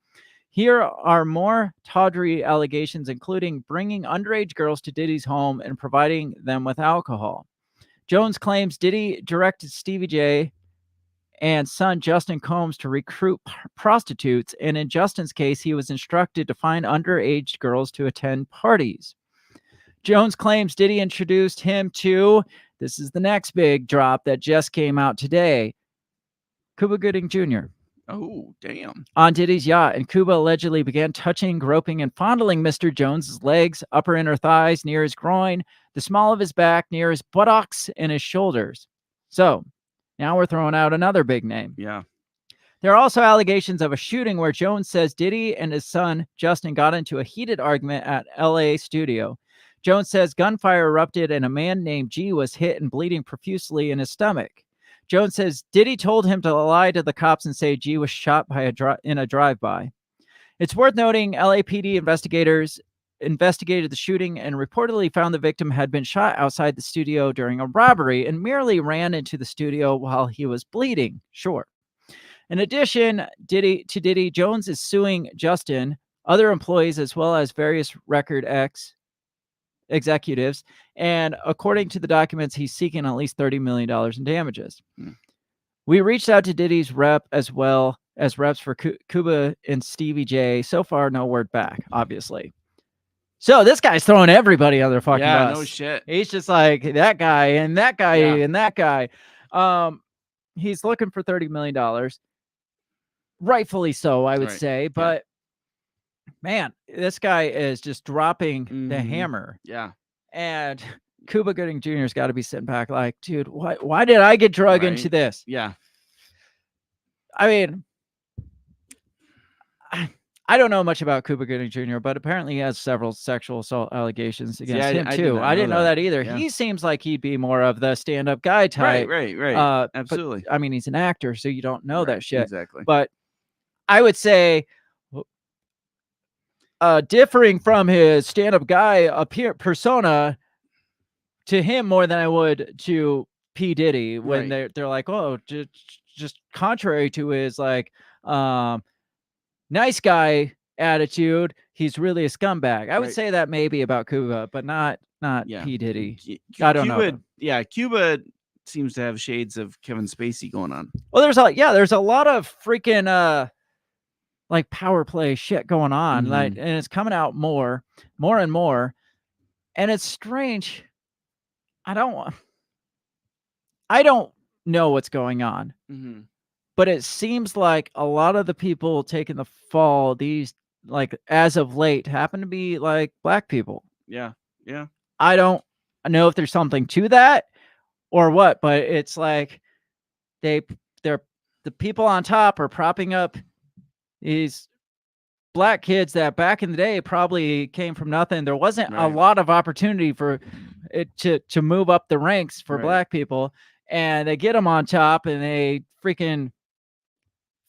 Here are more tawdry allegations, including bringing underage girls to Diddy's home and providing them with alcohol. Jones claims Diddy directed Stevie J and son Justin Combs to recruit prostitutes, and in Justin's case, he was instructed to find underage girls to attend parties. Jones claims Diddy introduced him to, this is the next big drop that just came out today, Cuba Gooding Jr. Oh, damn. On Diddy's yacht, and Cuba allegedly began touching, groping, and fondling Mr. Jones's legs, upper inner thighs, near his groin, the small of his back, near his buttocks, and his shoulders. So, now we're throwing out another big name. Yeah. There are also allegations of a shooting where Jones says Diddy and his son, Justin, got into a heated argument at LA studio. Jones says gunfire erupted and a man named G was hit and bleeding profusely in his stomach. Jones says Diddy told him to lie to the cops and say G was shot by in a drive-by. It's worth noting LAPD investigators investigated the shooting and reportedly found the victim had been shot outside the studio during a robbery and merely ran into the studio while he was bleeding. Sure. In addition, Diddy, Jones is suing Justin, other employees, as well as various Record X executives, and according to the documents, he's seeking at least $30 million in damages. We reached out to Diddy's rep as well as reps for Cuba and Stevie J. So far, no word back, obviously. So this guy's throwing everybody on their fucking bus. No shit. He's just like that guy and that guy and that guy. He's looking for $30 million. Rightfully so, I would say. But man, this guy is just dropping the hammer. Yeah. And Cuba Gooding Jr.'s got to be sitting back like, dude, why did I get drugged into this? Yeah. I mean, I don't know much about Cuba Gooding Jr., but apparently he has several sexual assault allegations against him too. I didn't know that either. Yeah. He seems like he'd be more of the stand-up guy type. Right. Absolutely. But, I mean, he's an actor, so you don't know that shit. Exactly. But I would say differing from his stand-up guy persona to him more than I would to P Diddy when they're like, oh, just contrary to his like nice guy attitude, he's really a scumbag. I would say that maybe about Cuba, but not P Diddy. I don't know. Yeah, Cuba seems to have shades of Kevin Spacey going on. Well, there's a lot of freaking like power play shit going on, like, and it's coming out more and more, and it's strange. I don't know what's going on, but it seems like a lot of the people taking the fall, these like as of late, happen to be like black people. Yeah. I don't know if there's something to that or what, but it's like the people on top are propping up these black kids that back in the day probably came from nothing. There wasn't a lot of opportunity for it to move up the ranks for black people, and they get them on top and they freaking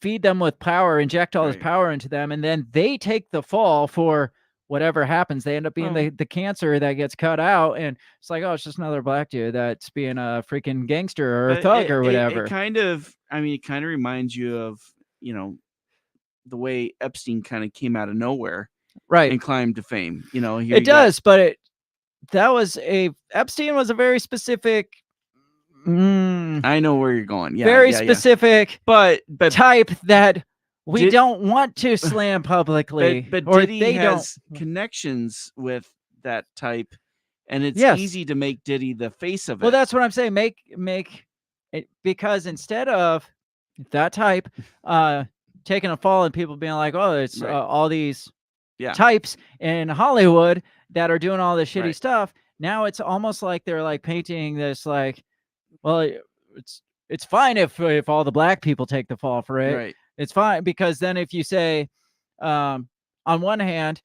feed them with power, inject all this power into them, and then they take the fall for whatever happens. They end up being the cancer that gets cut out, and it's like, oh, it's just another black dude that's being a freaking gangster or a thug or whatever. It kind of reminds you of, the way Epstein kind of came out of nowhere, and climbed to fame. It does, but Epstein was a very specific. I know where you're going. Yeah, very specific, but type that we don't want to slam publicly. But Diddy has connections with that type, and it's easy to make Diddy the face of it. Well, that's what I'm saying. Make it, because instead of that type, taking a fall and people being like, oh, it's all these types in Hollywood that are doing all this shitty stuff. Now it's almost like they're like painting this like, well, it's fine if all the black people take the fall for it. It's fine, because then if you say, on one hand,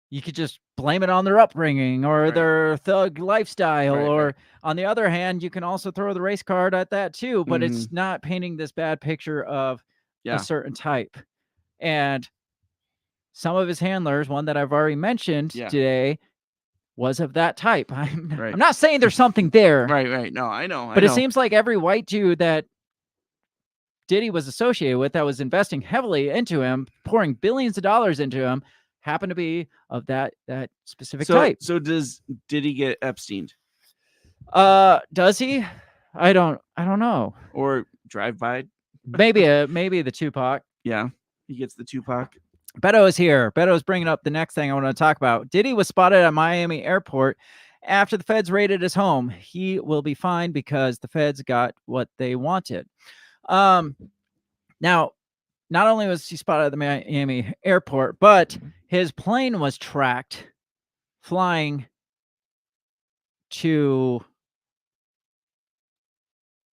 you could just blame it on their upbringing or their thug lifestyle, or on the other hand, you can also throw the race card at that too. But it's not painting this bad picture of a certain type. And some of his handlers, one that I've already mentioned today, was of that type. I'm not saying there's something there. Right. No, I know. But it seems like every white dude that Diddy was associated with, that was investing heavily into him, pouring billions of dollars into him, happened to be of that specific type. So does Diddy get Epstein? Does he? I don't know. Or drive by? Maybe the Tupac. Yeah, he gets the Tupac. Beto is here. Beto is bringing up the next thing I want to talk about. Diddy was spotted at Miami airport after the feds raided his home. He will be fine because the feds got what they wanted. Now, not only was he spotted at the Miami airport, but his plane was tracked flying to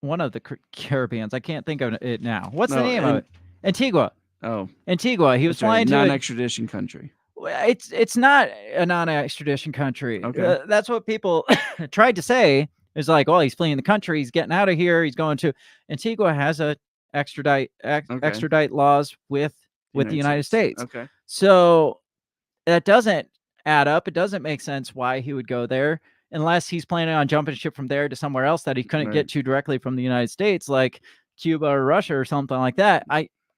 one of the Caribbeans. I can't think of it now. What's the name of it? Antigua. Oh, Antigua. He was flying to non-extradition country. It's not a non-extradition country. Okay. That's what people tried to say. Is like, well, he's fleeing the country. He's getting out of here. He's going to Antigua. Has a extradite laws with the United States. Okay. So that doesn't add up. It doesn't make sense why he would go there unless he's planning on jumping ship from there to somewhere else that he couldn't get to directly from the United States, like Cuba or Russia or something like that.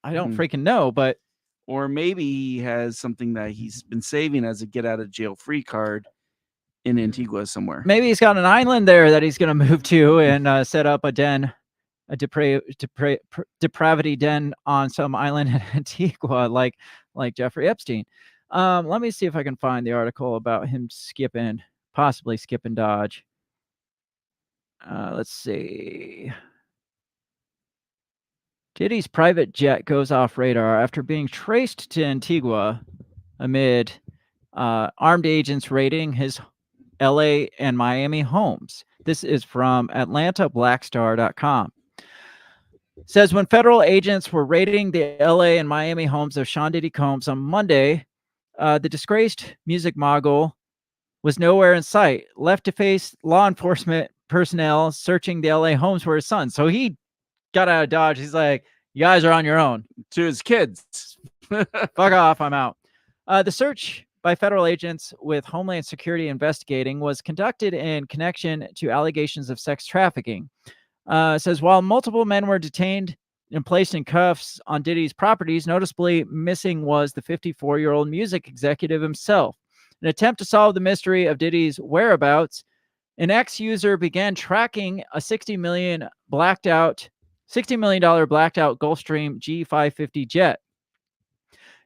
I don't freaking know, but or maybe he has something that he's been saving as a get out of jail free card in Antigua somewhere. Maybe he's got an island there that he's going to move to and set up a den, a depravity den on some island in Antigua, like Jeffrey Epstein. Let me see if I can find the article about him possibly skipping Dodge. Let's see. Diddy's private jet goes off radar after being traced to Antigua amid armed agents raiding his LA and Miami homes. This is from AtlantaBlackStar.com. Says when federal agents were raiding the LA and Miami homes of Sean Diddy Combs on Monday, the disgraced music mogul was nowhere in sight, left to face law enforcement personnel searching the LA homes for his son. So he got out of Dodge. He's like, you guys are on your own. To his kids. Fuck off. I'm out. The search by federal agents with Homeland Security investigating was conducted in connection to allegations of sex trafficking. Says while multiple men were detained and placed in cuffs on Diddy's properties, noticeably missing was the 54-year-old music executive himself. In an attempt to solve the mystery of Diddy's whereabouts, an ex-user began tracking a $60 million blacked out Gulfstream G550 jet.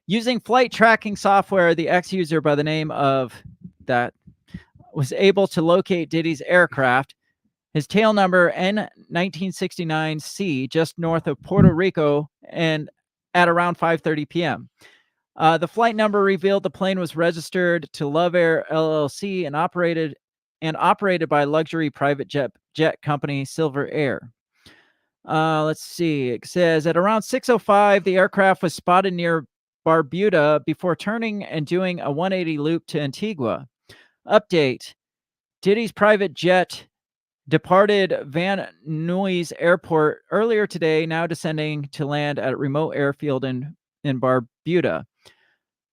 Using flight tracking software, the ex-user by the name of that was able to locate Diddy's aircraft, his tail number N1969C, just north of Puerto Rico, and at around 5:30 p.m. The flight number revealed the plane was registered to Love Air LLC and operated by luxury private jet company Silver Air. Let's see. It says at around 6:05, the aircraft was spotted near Barbuda before turning and doing a 180 loop to Antigua. Update. Diddy's private jet departed Van Nuys Airport earlier today, now descending to land at a remote airfield in Barbuda.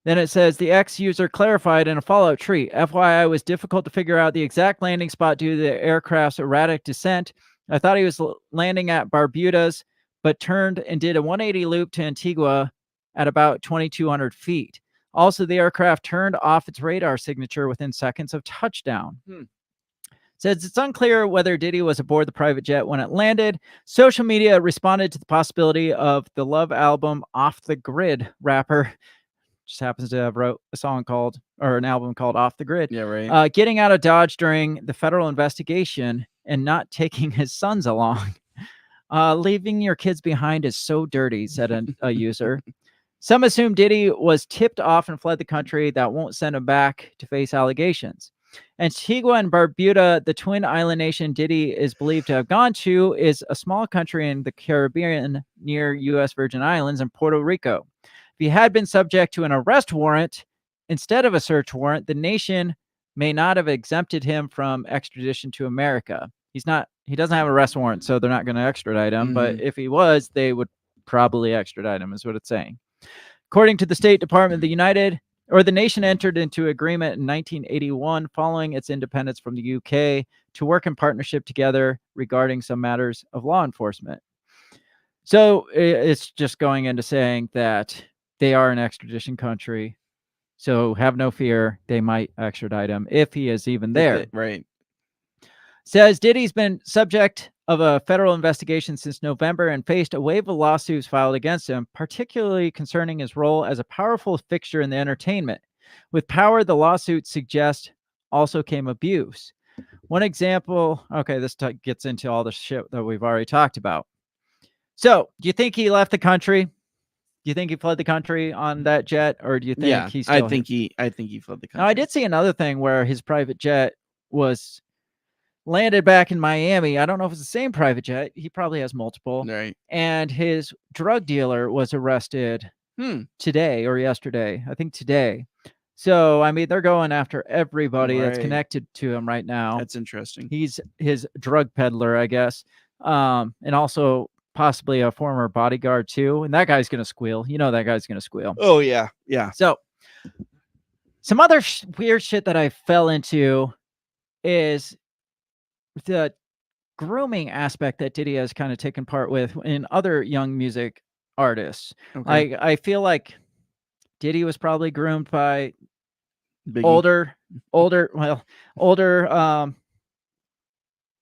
Then it says the ex-user clarified in a follow-up tweet. FYI, it was difficult to figure out the exact landing spot due to the aircraft's erratic descent. I thought he was landing at Barbuda's, but turned and did a 180 loop to Antigua at about 2,200 feet. Also, the aircraft turned off its radar signature within seconds of touchdown. Says it's unclear whether Diddy was aboard the private jet when it landed. Social media responded to the possibility of the Love album Off the Grid rapper, just happens to have wrote a song called, or an album called Off the Grid. Yeah, right. Getting out of Dodge during the federal investigation and not taking his sons along. Leaving your kids behind is so dirty, said a user. Some assume Diddy was tipped off and fled the country. That won't send him back to face allegations. Antigua and Barbuda, the twin island nation Diddy is believed to have gone to, is a small country in the Caribbean near U.S. Virgin Islands and Puerto Rico. If he had been subject to an arrest warrant instead of a search warrant, the nation may not have exempted him from extradition to America. He doesn't have an arrest warrant, so they're not going to extradite him. But if he was, they would probably extradite him, is what it's saying. According to the State Department, the nation entered into agreement in 1981 following its independence from the UK to work in partnership together regarding some matters of law enforcement. So it's just going into saying that they are an extradition country. So have no fear. They might extradite him if he is even there. Right. Says Diddy's been subject of a federal investigation since November and faced a wave of lawsuits filed against him, particularly concerning his role as a powerful fixture in the entertainment. With power, the lawsuits suggest also came abuse. One example, okay, this gets into all the shit that we've already talked about. So, do you think he left the country? Do you think he fled the country on that jet, or do you think he's still I think he fled the country. Now, I did see another thing where his private jet was landed back in Miami. I don't know if it's the same private jet. He probably has multiple. Right. And his drug dealer was arrested today or yesterday. I think today. So, I mean, they're going after everybody that's connected to him right now. That's interesting. He's his drug peddler, I guess. And also possibly a former bodyguard too. And that guy's going to squeal. You know, that guy's going to squeal. Oh, yeah. Yeah. So, some other weird shit that I fell into is the grooming aspect that Diddy has kind of taken part with in other young music artists. Okay. I feel like Diddy was probably groomed by Biggie. older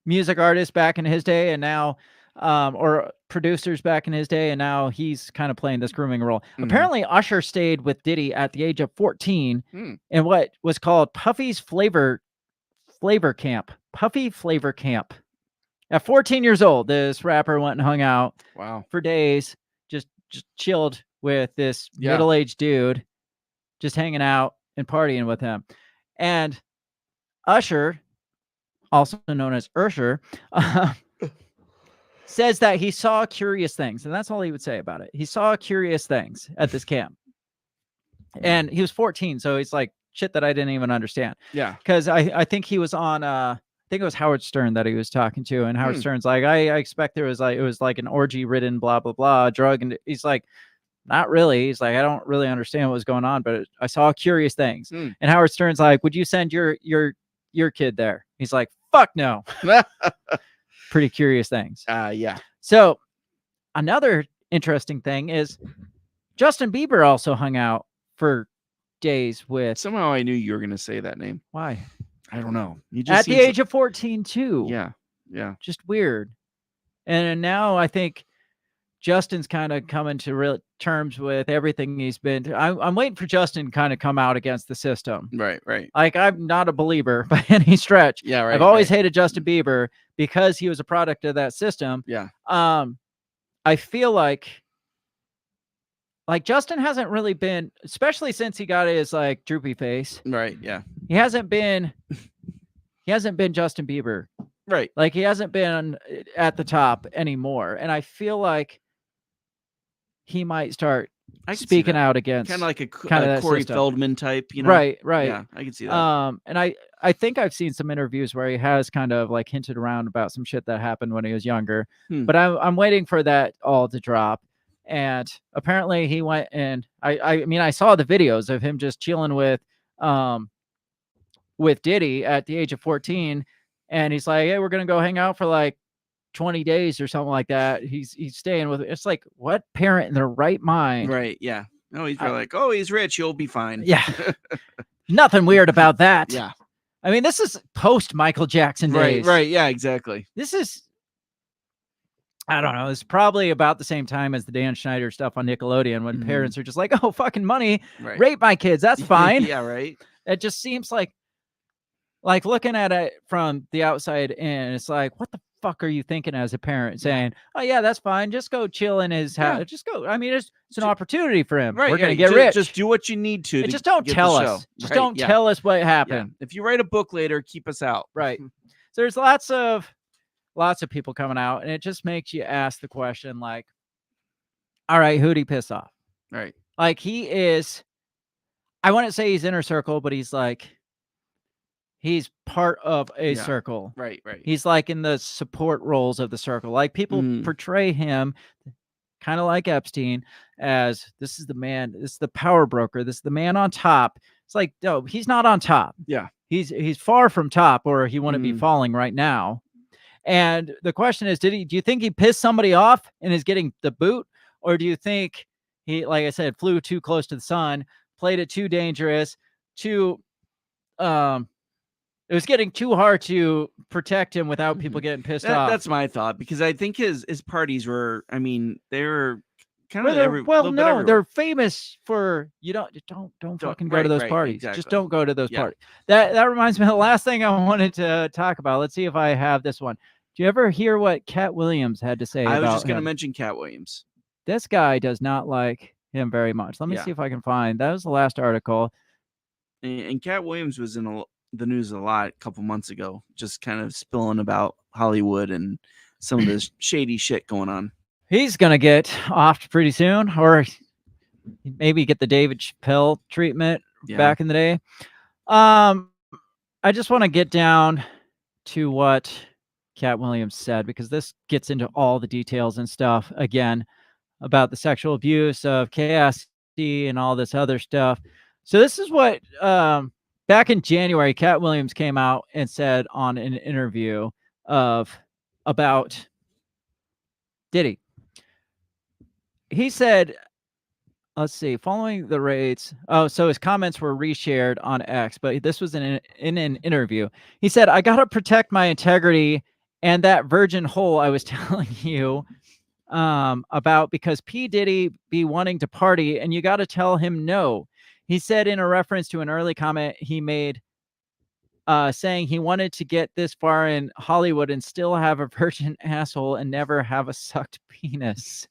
music artists back in his day, and now or producers back in his day, and now he's kind of playing this grooming role. Apparently, Usher stayed with Diddy at the age of 14 in what was called Puffy's Flavor Camp. Puffy Flavor Camp. At 14 years old, this rapper went and hung out for days, just chilled with this middle-aged dude, just hanging out and partying with him. And Usher, also known as Ursher, says that he saw curious things, and that's all he would say about it. He saw curious things at this camp. And he was 14, so he's like, shit that I didn't even understand. Yeah. Because I think he was on I think it was Howard Stern that he was talking to, and Howard Stern's like, I expect it was like an orgy ridden blah blah blah drug, and he's like, not really. He's like, I don't really understand what was going on, but I saw curious things. And Howard Stern's like, would you send your kid there? He's like, fuck no. Pretty curious things. Yeah. So another interesting thing is Justin Bieber also hung out for days with. Somehow I knew you were going to say that name. Why? I don't know. At the age of 14 too. Yeah. Yeah. Just weird. And now I think Justin's kind of coming to real terms with everything he's been through. I'm waiting for Justin to kind of come out against the system. Right. Like, I'm not a believer by any stretch. Yeah, right. I've always hated Justin Bieber because he was a product of that system. Yeah. I feel like Justin hasn't really been, especially since he got his like droopy face. Right. Yeah. He hasn't been Justin Bieber. Right. Like, he hasn't been at the top anymore. And I feel like he might start speaking out against kind of like a Corey system. Feldman type, you know? Right. Yeah, I can see that. And I think I've seen some interviews where he has kind of like hinted around about some shit that happened when he was younger. But I'm waiting for that all to drop. And apparently he went and I mean, I saw the videos of him just chilling with Diddy at the age of 14. And he's like, hey, we're going to go hang out for like 20 days or something like that. He's staying with it. It's like, what parent in their right mind? Right. Yeah. No, he's probably like, oh, he's rich. You'll be fine. Yeah. Nothing weird about that. Yeah. I mean, this is post Michael Jackson days. Right. Yeah, exactly. This is, I don't know. It's probably about the same time as the Dan Schneider stuff on Nickelodeon when parents are just like, oh, fucking money. Right. Rape my kids. That's fine. Yeah, right. It just seems like looking at it from the outside in, it's like, what the fuck are you thinking as a parent saying, oh yeah, that's fine. Just go chill in his house. Yeah. Just go. I mean, it's an opportunity for him. Right. We're going to get rich. Just do what you need to just don't tell us. Just don't tell us what happened. Yeah. If you write a book later, keep us out. Right. So there's lots of people coming out, and it just makes you ask the question, like, all right, who'd he piss off? Right. Like, he is, I wouldn't say he's inner circle, but he's like, he's part of a circle. Right. He's like in the support roles of the circle. Like, people portray him kind of like Epstein, as this is the man, this is the power broker, this is the man on top. It's like, no, he's not on top. Yeah. He's far from top, or he wouldn't be Mhm. falling right now. And the question is, do you think he pissed somebody off and is getting the boot? Or do you think he, like I said, flew too close to the sun, played it too dangerous, it was getting too hard to protect him without people getting pissed off. That's my thought, because I think his parties were, I mean, they were kind Well, of they're famous for don't fucking go to those parties. Exactly. Just don't go to those parties. That reminds me of the last thing I wanted to talk about. Let's see if I have this one. Do you ever hear what Cat Williams had to say I about was just going to him? mention Cat Williams. This guy does not like him very much. Let me see if I can find. That was the last article. And Cat Williams was in the news a lot a couple months ago, just kind of spilling about Hollywood and some of this shady shit going on. He's gonna get off pretty soon, or maybe get the David Chappelle treatment back in the day. I just want to get down to what Cat Williams said, because this gets into all the details and stuff again about the sexual abuse of KSD and all this other stuff. So this is what back in January, Cat Williams came out and said on an interview about Diddy. He said, let's see, following the raids. Oh, so his comments were reshared on X, but this was in an interview. He said, I got to protect my integrity and that virgin hole I was telling you about, because P Diddy be wanting to party and you got to tell him no. He said in a reference to an early comment he made, saying he wanted to get this far in Hollywood and still have a virgin asshole and never have a sucked penis.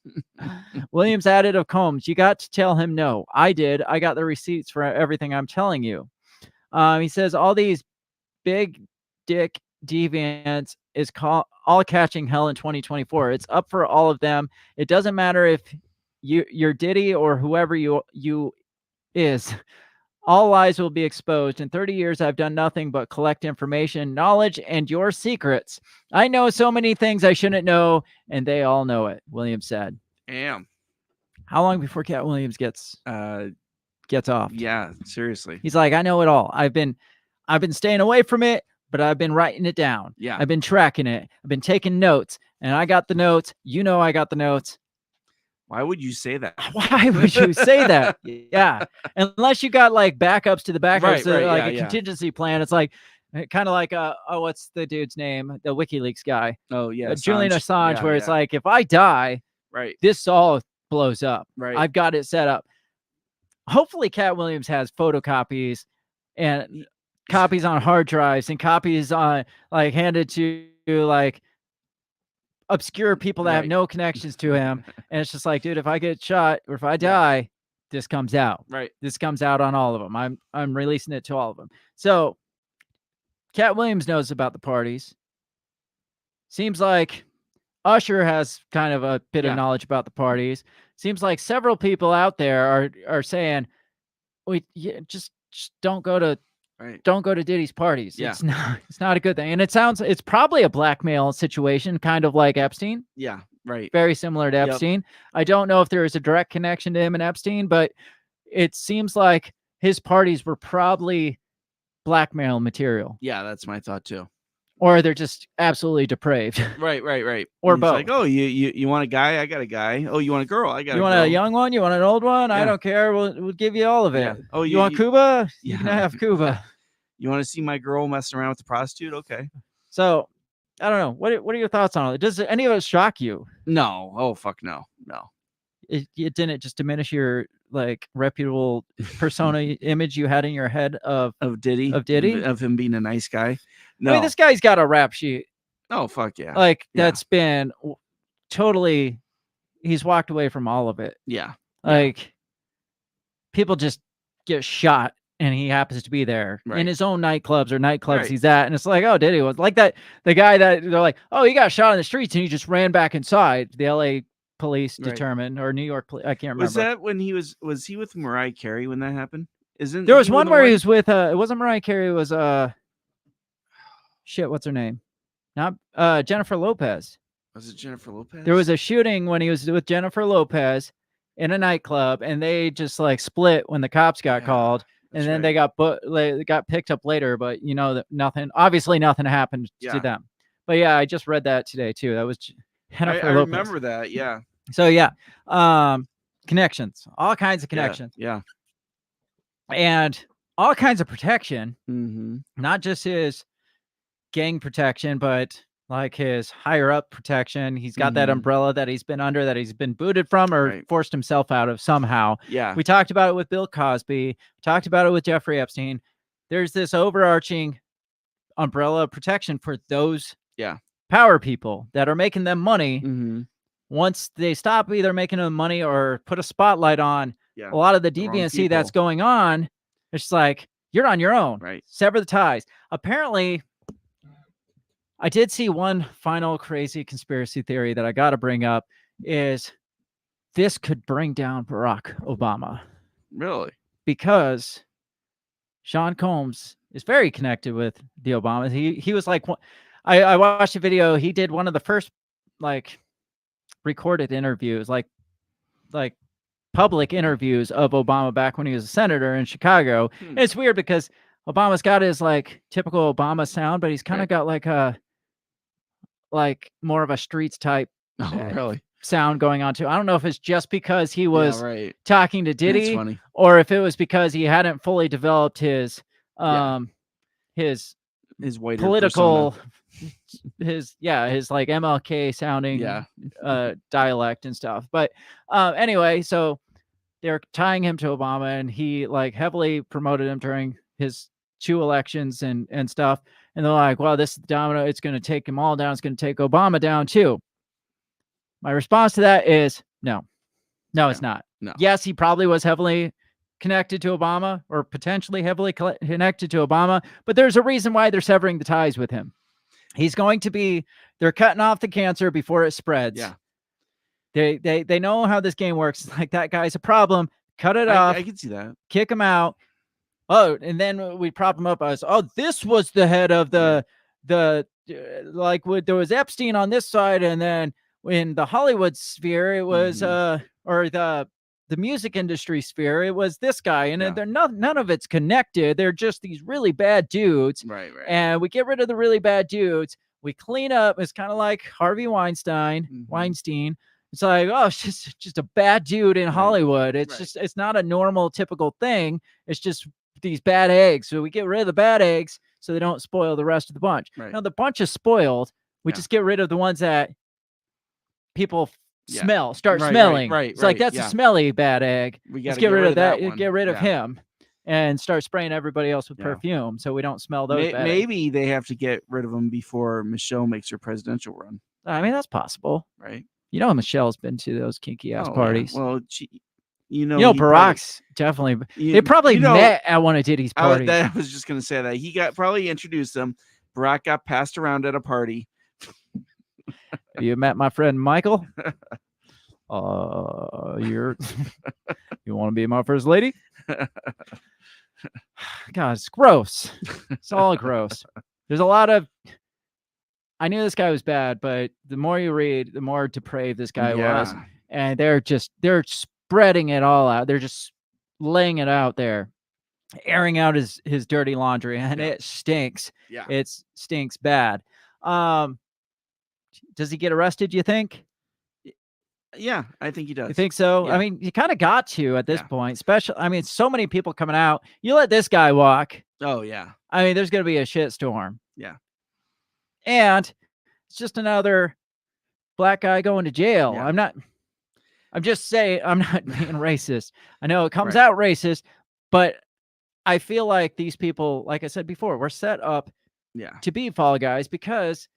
Williams added of Combs, you got to tell him no. I did. I got the receipts for everything I'm telling you. He says all these big dick deviants is all catching hell in 2024. It's up for all of them. It doesn't matter if you're Diddy or whoever you is. All lies will be exposed. In 30 years, I've done nothing but collect information, knowledge, and your secrets. I know so many things I shouldn't know, and they all know it, Williams said. Damn. How long before Cat Williams gets off? Yeah, seriously. He's like, I know it all. I've been staying away from it, but I've been writing it down. Yeah. I've been tracking it. I've been taking notes, and I got the notes. You know I got the notes. Why would you say that? Why would you say that? Yeah. Unless you got like backups to the backups, like a contingency plan. It's like kind of like what's the dude's name? The WikiLeaks guy. Oh yeah. Julian Assange, where it's like, if I die, this all blows up. Right. I've got it set up. Hopefully Cat Williams has photocopies and copies on hard drives and copies on like handed to like obscure people that have no connections to him. And it's just like, dude, if I get shot or if I die, this comes out. Right. This comes out on all of them. I'm releasing it to all of them. So Cat Williams knows about the parties. Seems like Usher has kind of a bit of knowledge about the parties. Seems like several people out there are saying, just don't go to Diddy's parties. Yeah. It's not a good thing. And it's probably a blackmail situation, kind of like Epstein. Yeah, right. Very similar to Epstein. I don't know if there is a direct connection to him and Epstein, but it seems like his parties were probably blackmail material. Yeah, that's my thought too. Or they're just absolutely depraved. Right. Or It's both. like, oh, you want a guy? I got a guy. Oh, you want a girl? I got You a want girl. a young one? You want an old one? I Yeah. don't care. We'll give you all of it. Yeah. Oh, you want Cuba? You can Yeah. have Cuba. You want to see my girl messing around with the prostitute? Okay. So I don't know. What are your thoughts on it? Does any of it shock you? No. Oh, fuck no. No. It didn't just diminish your like reputable persona image you had in your head of Diddy, of him being a nice guy. No, I mean, this guy's got a rap sheet. Oh, fuck yeah. Like that's been totally. He's walked away from all of it. Yeah. Like people just get shot. And he happens to be there in his own nightclubs he's at. And it's like, oh, Diddy was like that. The guy that they're like, oh, he got shot in the streets and he just ran back inside. The LA police determined, or New York police. I can't remember. Was that when he was he with Mariah Carey when that happened? There was one where he was with, it wasn't Mariah Carey. It was, shit, what's her name? Not Jennifer Lopez. Was it Jennifer Lopez? There was a shooting when he was with Jennifer Lopez in a nightclub, and they just like split when the cops got called, and then they got picked up later. But you know that nothing happened to them. But yeah, I just read that today too. That was Jennifer I Lopez. remember that. Yeah. So yeah, connections, all kinds of connections, and all kinds of protection. Not just his gang protection, but like his higher up protection. He's got that umbrella that he's been under, that he's been booted from or forced himself out of somehow. Yeah. We talked about it with Bill Cosby, talked about it with Jeffrey Epstein. There's this overarching umbrella of protection for those power people that are making them money. Once they stop either making them money or put a spotlight on a lot of the deviancy that's going on, it's like, you're on your own. Right. Sever the ties. Apparently, I did see one final crazy conspiracy theory that I got to bring up is this could bring down Barack Obama. Really? Because Sean Combs is very connected with the Obamas. He was like, I watched a video. He did one of the first like recorded interviews, like public interviews of Obama back when he was a senator in Chicago. And it's weird because Obama's got his like typical Obama sound, but he's kind of got like more of a streets type sound going on too. I don't know if it's just because he was talking to Diddy or if it was because he hadn't fully developed his white political his like MLK sounding dialect and stuff. But anyway, so they're tying him to Obama, and he like heavily promoted him during his 2 elections and stuff. And they're like, well, this domino, it's going to take them all down. It's going to take Obama down too. My response to that is no, it's not. No. Yes, he probably was heavily connected to Obama or potentially heavily connected to Obama, but there's a reason why they're severing the ties with him. He's going to be, they're cutting off the cancer before it spreads. Yeah. They know how this game works. It's like, that guy's a problem. Cut it off. I can see that. Kick him out. Oh, and then we prop him up as, oh, this was the head of the like there was Epstein on this side, and then in the Hollywood sphere it was or the music industry sphere it was this guy, and they're none of it's connected. They're just these really bad dudes. Right. And we get rid of the really bad dudes. We clean up. It's kind of like Harvey Weinstein. It's like, oh, it's just a bad dude in Hollywood. It's just, it's not a normal, typical thing. It's just these bad eggs. So we get rid of the bad eggs so they don't spoil the rest of the bunch. Now the bunch is spoiled. We just get rid of the ones that people start smelling. It's like, that's a smelly bad egg. Let's get rid of that. Get rid of him and start spraying everybody else with perfume so we don't smell those bad maybe eggs. They have to get rid of them before Michelle makes her presidential run. I mean, that's possible. Right. You know, Michelle's been to those kinky ass parties. Yeah. Well, you know, Barack's definitely. They probably met at one of Diddy's parties. I was just gonna say that he got probably introduced them. Barack got passed around at a party. You met my friend Michael. You want to be my first lady? God, it's gross. It's all gross. There's a lot of. I knew this guy was bad, but the more you read, the more depraved this guy was. And they're spreading it all out. They're just laying it out there, airing out his dirty laundry, and it stinks. Yeah. It stinks bad. Does he get arrested, do you think? Yeah, I think he does. You think so? Yeah. I mean, you kind of got to at this point, especially, I mean, so many people coming out. You let this guy walk. Oh, yeah. I mean, there's going to be a shitstorm. Yeah. And it's just another black guy going to jail. Yeah. I'm just saying, I'm not being racist. I know it comes out racist, but I feel like these people, like I said before, were set up to be fall guys because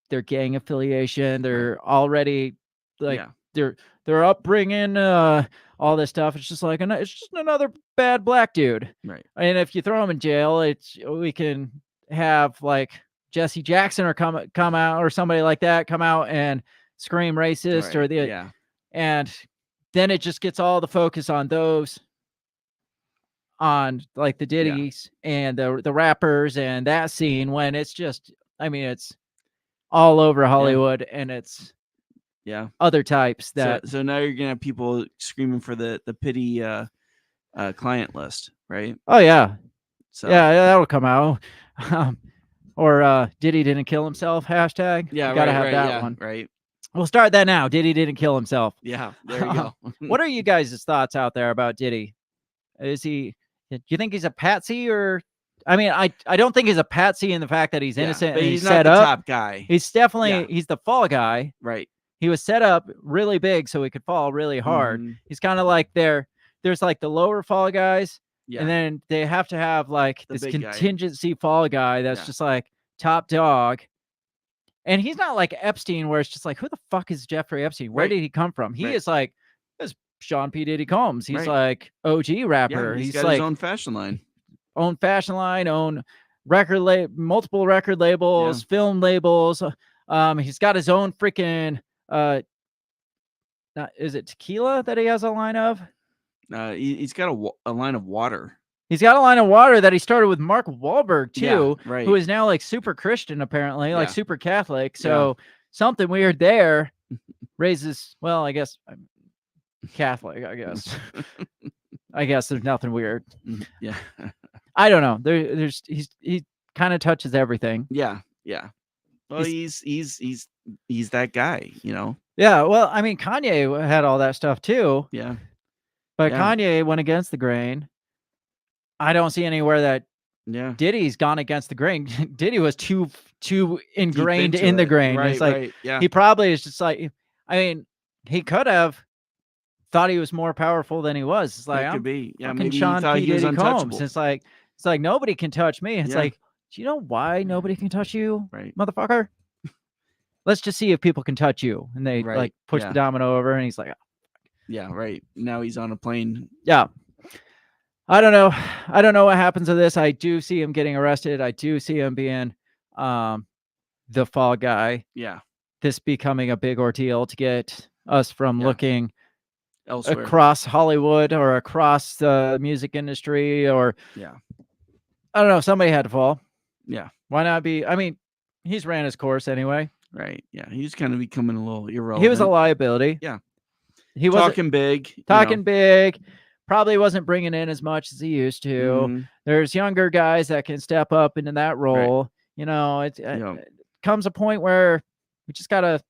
their gang affiliation, they're already like their upbringing, all this stuff. It's just like it's just another bad black dude. Right. And if you throw him in jail, we can have like Jesse Jackson or come out, or somebody like that come out and scream racist and then it just gets all the focus on those, on like the Diddies and the rappers and that scene, when it's just, I mean, it's all over Hollywood, and it's other types that. So now you're gonna have people screaming for the pity client list, right? Oh yeah, so yeah, that'll come out. Or Diddy didn't kill himself. Hashtag. Yeah, gotta right, have right, that yeah, one. right. We'll start that now. Diddy didn't kill himself. Yeah, there you go. What are you guys' thoughts out there about Diddy? Is he? Do you think he's a patsy, or? I mean, I don't think he's a patsy in the fact that he's innocent, but and he's not set the up. top guy. He's definitely he's the fall guy. Right. He was set up really big so he could fall really hard. He's kind of like there's like the lower fall guys, and then they have to have like this contingency fall guy that's just like top dog. And he's not like Epstein, where it's just like, who the fuck is Jeffrey Epstein? Where did he come from? He is like, this Sean P. Diddy Combs. He's like OG rapper. He's got like his own fashion line. Own fashion line, own multiple record labels, film labels. He's got his own freaking is it tequila that he has a line of? He's got a line of water. He's got a line of water that he started with Mark Wahlberg too, right. who is now like super Christian apparently, like super Catholic. So something weird there. Raises, well, I guess Catholic. I guess. I guess there's nothing weird. Yeah. I don't know. He kind of touches everything. Yeah. Well, he's that guy, you know. Yeah. Well, I mean, Kanye had all that stuff too. Yeah. But Kanye went against the grain. I don't see anywhere that Diddy's gone against the grain. Diddy was too ingrained in the grain. Right, it's like right, he probably is just like, I mean, he could have thought he was more powerful than he was. It's like, it I'm could be. Yeah, fucking maybe Sean he thought P. he was Diddy Combs. untouchable. It's like nobody can touch me. It's like, do you know why nobody can touch you, motherfucker? Let's just see if people can touch you. And they like push the domino over, and he's like, oh. Yeah, right. Now he's on a plane. Yeah. I don't know. I don't know what happens to this. I do see him getting arrested. I do see him being the fall guy. Yeah. This becoming a big ordeal to get us from looking elsewhere across Hollywood or across the music industry, or I don't know. Somebody had to fall. Yeah. Why not be? I mean, he's ran his course anyway. Right. Yeah. He's kind of becoming a little irrelevant. He was a liability. Yeah. He was talking big. Big. Probably wasn't bringing in as much as he used to. There's younger guys that can step up into that role. Right. You know, it comes a point where we just gotta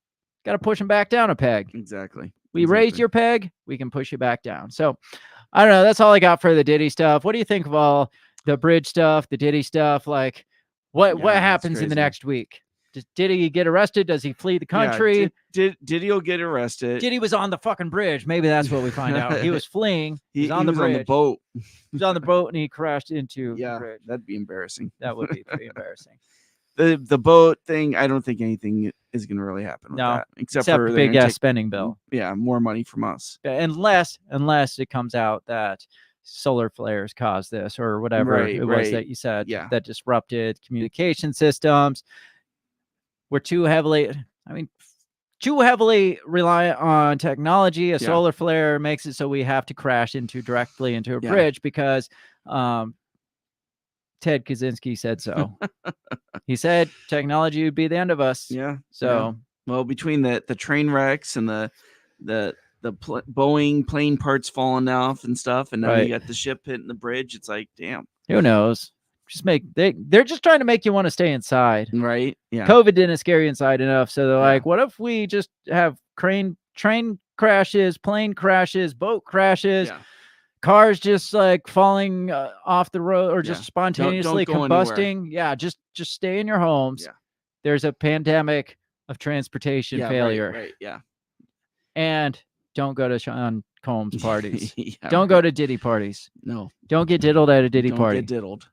push him back down a peg. Exactly. We raised your peg, we can push you back down. So I don't know. That's all I got for the Diddy stuff. What do you think of all the bridge stuff, the Diddy stuff? Like, what happens in the next week? Does Diddy get arrested? Does he flee the country? Diddy will get arrested. Diddy was on the fucking bridge. Maybe that's what we find out. He was fleeing. He was on the boat. He was on the boat and he crashed into the bridge. That'd be embarrassing. That would be pretty embarrassing. The boat thing, I don't think anything is going to really happen with that. Except for a big ass spending bill. Yeah, more money from us. Unless it comes out that solar flares caused this or whatever it was that you said that disrupted communication systems. We're too heavily reliant on technology. A solar flare makes it so we have to crash directly into a bridge because Ted Kaczynski said so. He said technology would be the end of us. Yeah. So well, between the train wrecks and the Boeing plane parts falling off and stuff, and now you got the ship hitting the bridge. It's like, damn. Who knows? They're just trying to make you want to stay inside. Right. Yeah. COVID didn't scare you inside enough. So they're like, what if we just have train crashes, plane crashes, boat crashes, cars just like falling off the road or just spontaneously don't combusting. anywhere. Yeah. Just stay in your homes. Yeah. There's a pandemic of transportation failure. Right. Yeah. And don't go to Sean Combs parties. Don't go to Diddy parties. No. Don't get diddled at a Diddy party. Get diddled.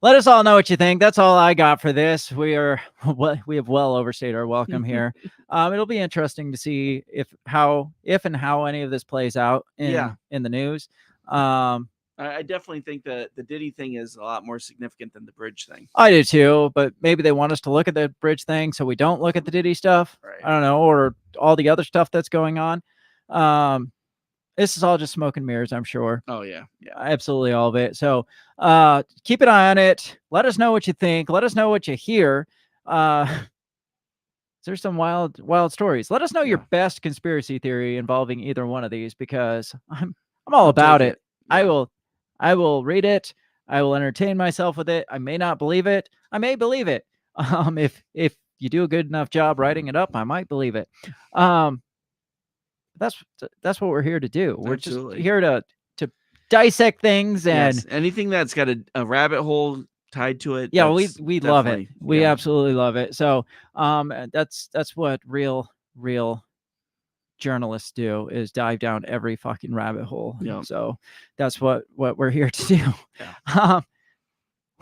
Let us all know what you think. That's all I got for this. We have well overstayed our welcome here. It'll be interesting to see if and how any of this plays out in the news. I definitely think that the Diddy thing is a lot more significant than the bridge thing. I do too, but maybe they want us to look at the bridge thing so we don't look at the Diddy stuff. Right. I don't know, or all the other stuff that's going on. This is all just smoke and mirrors, I'm sure. Oh, yeah. Yeah. Absolutely all of it. So keep an eye on it. Let us know what you think. Let us know what you hear. There's some wild stories. Let us know your best conspiracy theory involving either one of these, because I'm all about it. Yeah. I will read it. I will entertain myself with it. I may not believe it. I may believe it. If you do a good enough job writing it up, I might believe it. That's what we're here to do. We're Absolutely. just here to dissect things, and anything that's got a rabbit hole tied to it. Yeah, we love it. We absolutely love it. So that's what real journalists do, is dive down every fucking rabbit hole. Yeah. So that's what we're here to do. Yeah.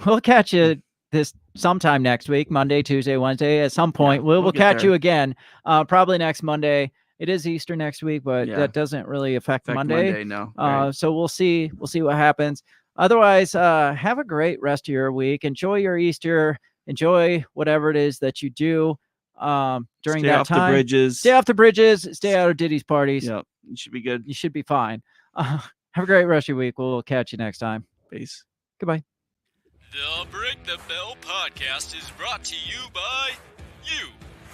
We'll catch you this sometime next week, Monday, Tuesday, Wednesday. At some point, we'll catch you again. Probably next Monday. It is Easter next week, but that doesn't really affect Monday. No. So we'll see what happens. Otherwise, have a great rest of your week. Enjoy your Easter. Enjoy whatever it is that you do during that time. Stay off the bridges. Stay off the bridges. Stay out of Diddy's parties. Yep, you should be good. You should be fine. Have a great rest of your week. We'll catch you next time. Peace. Goodbye. The Break the Bell podcast is brought to you by you.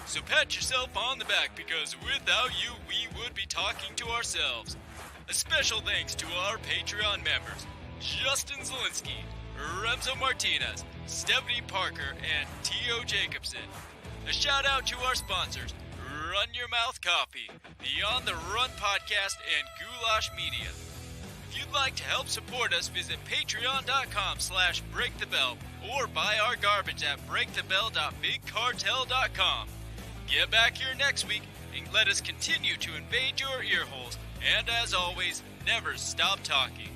So pat yourself on the back, because without you, we would be talking to ourselves. A special thanks to our Patreon members, Justin Zielinski, Remzo Martinez, Stephanie Parker, and T.O. Jacobson. A shout out to our sponsors, Run Your Mouth Coffee, the On the Run podcast, and Goulash Media. If you'd like to help support us, visit patreon.com/breakthebell or buy our garbage at breakthebell.bigcartel.com. Get back here next week and let us continue to invade your ear holes. And as always, never stop talking.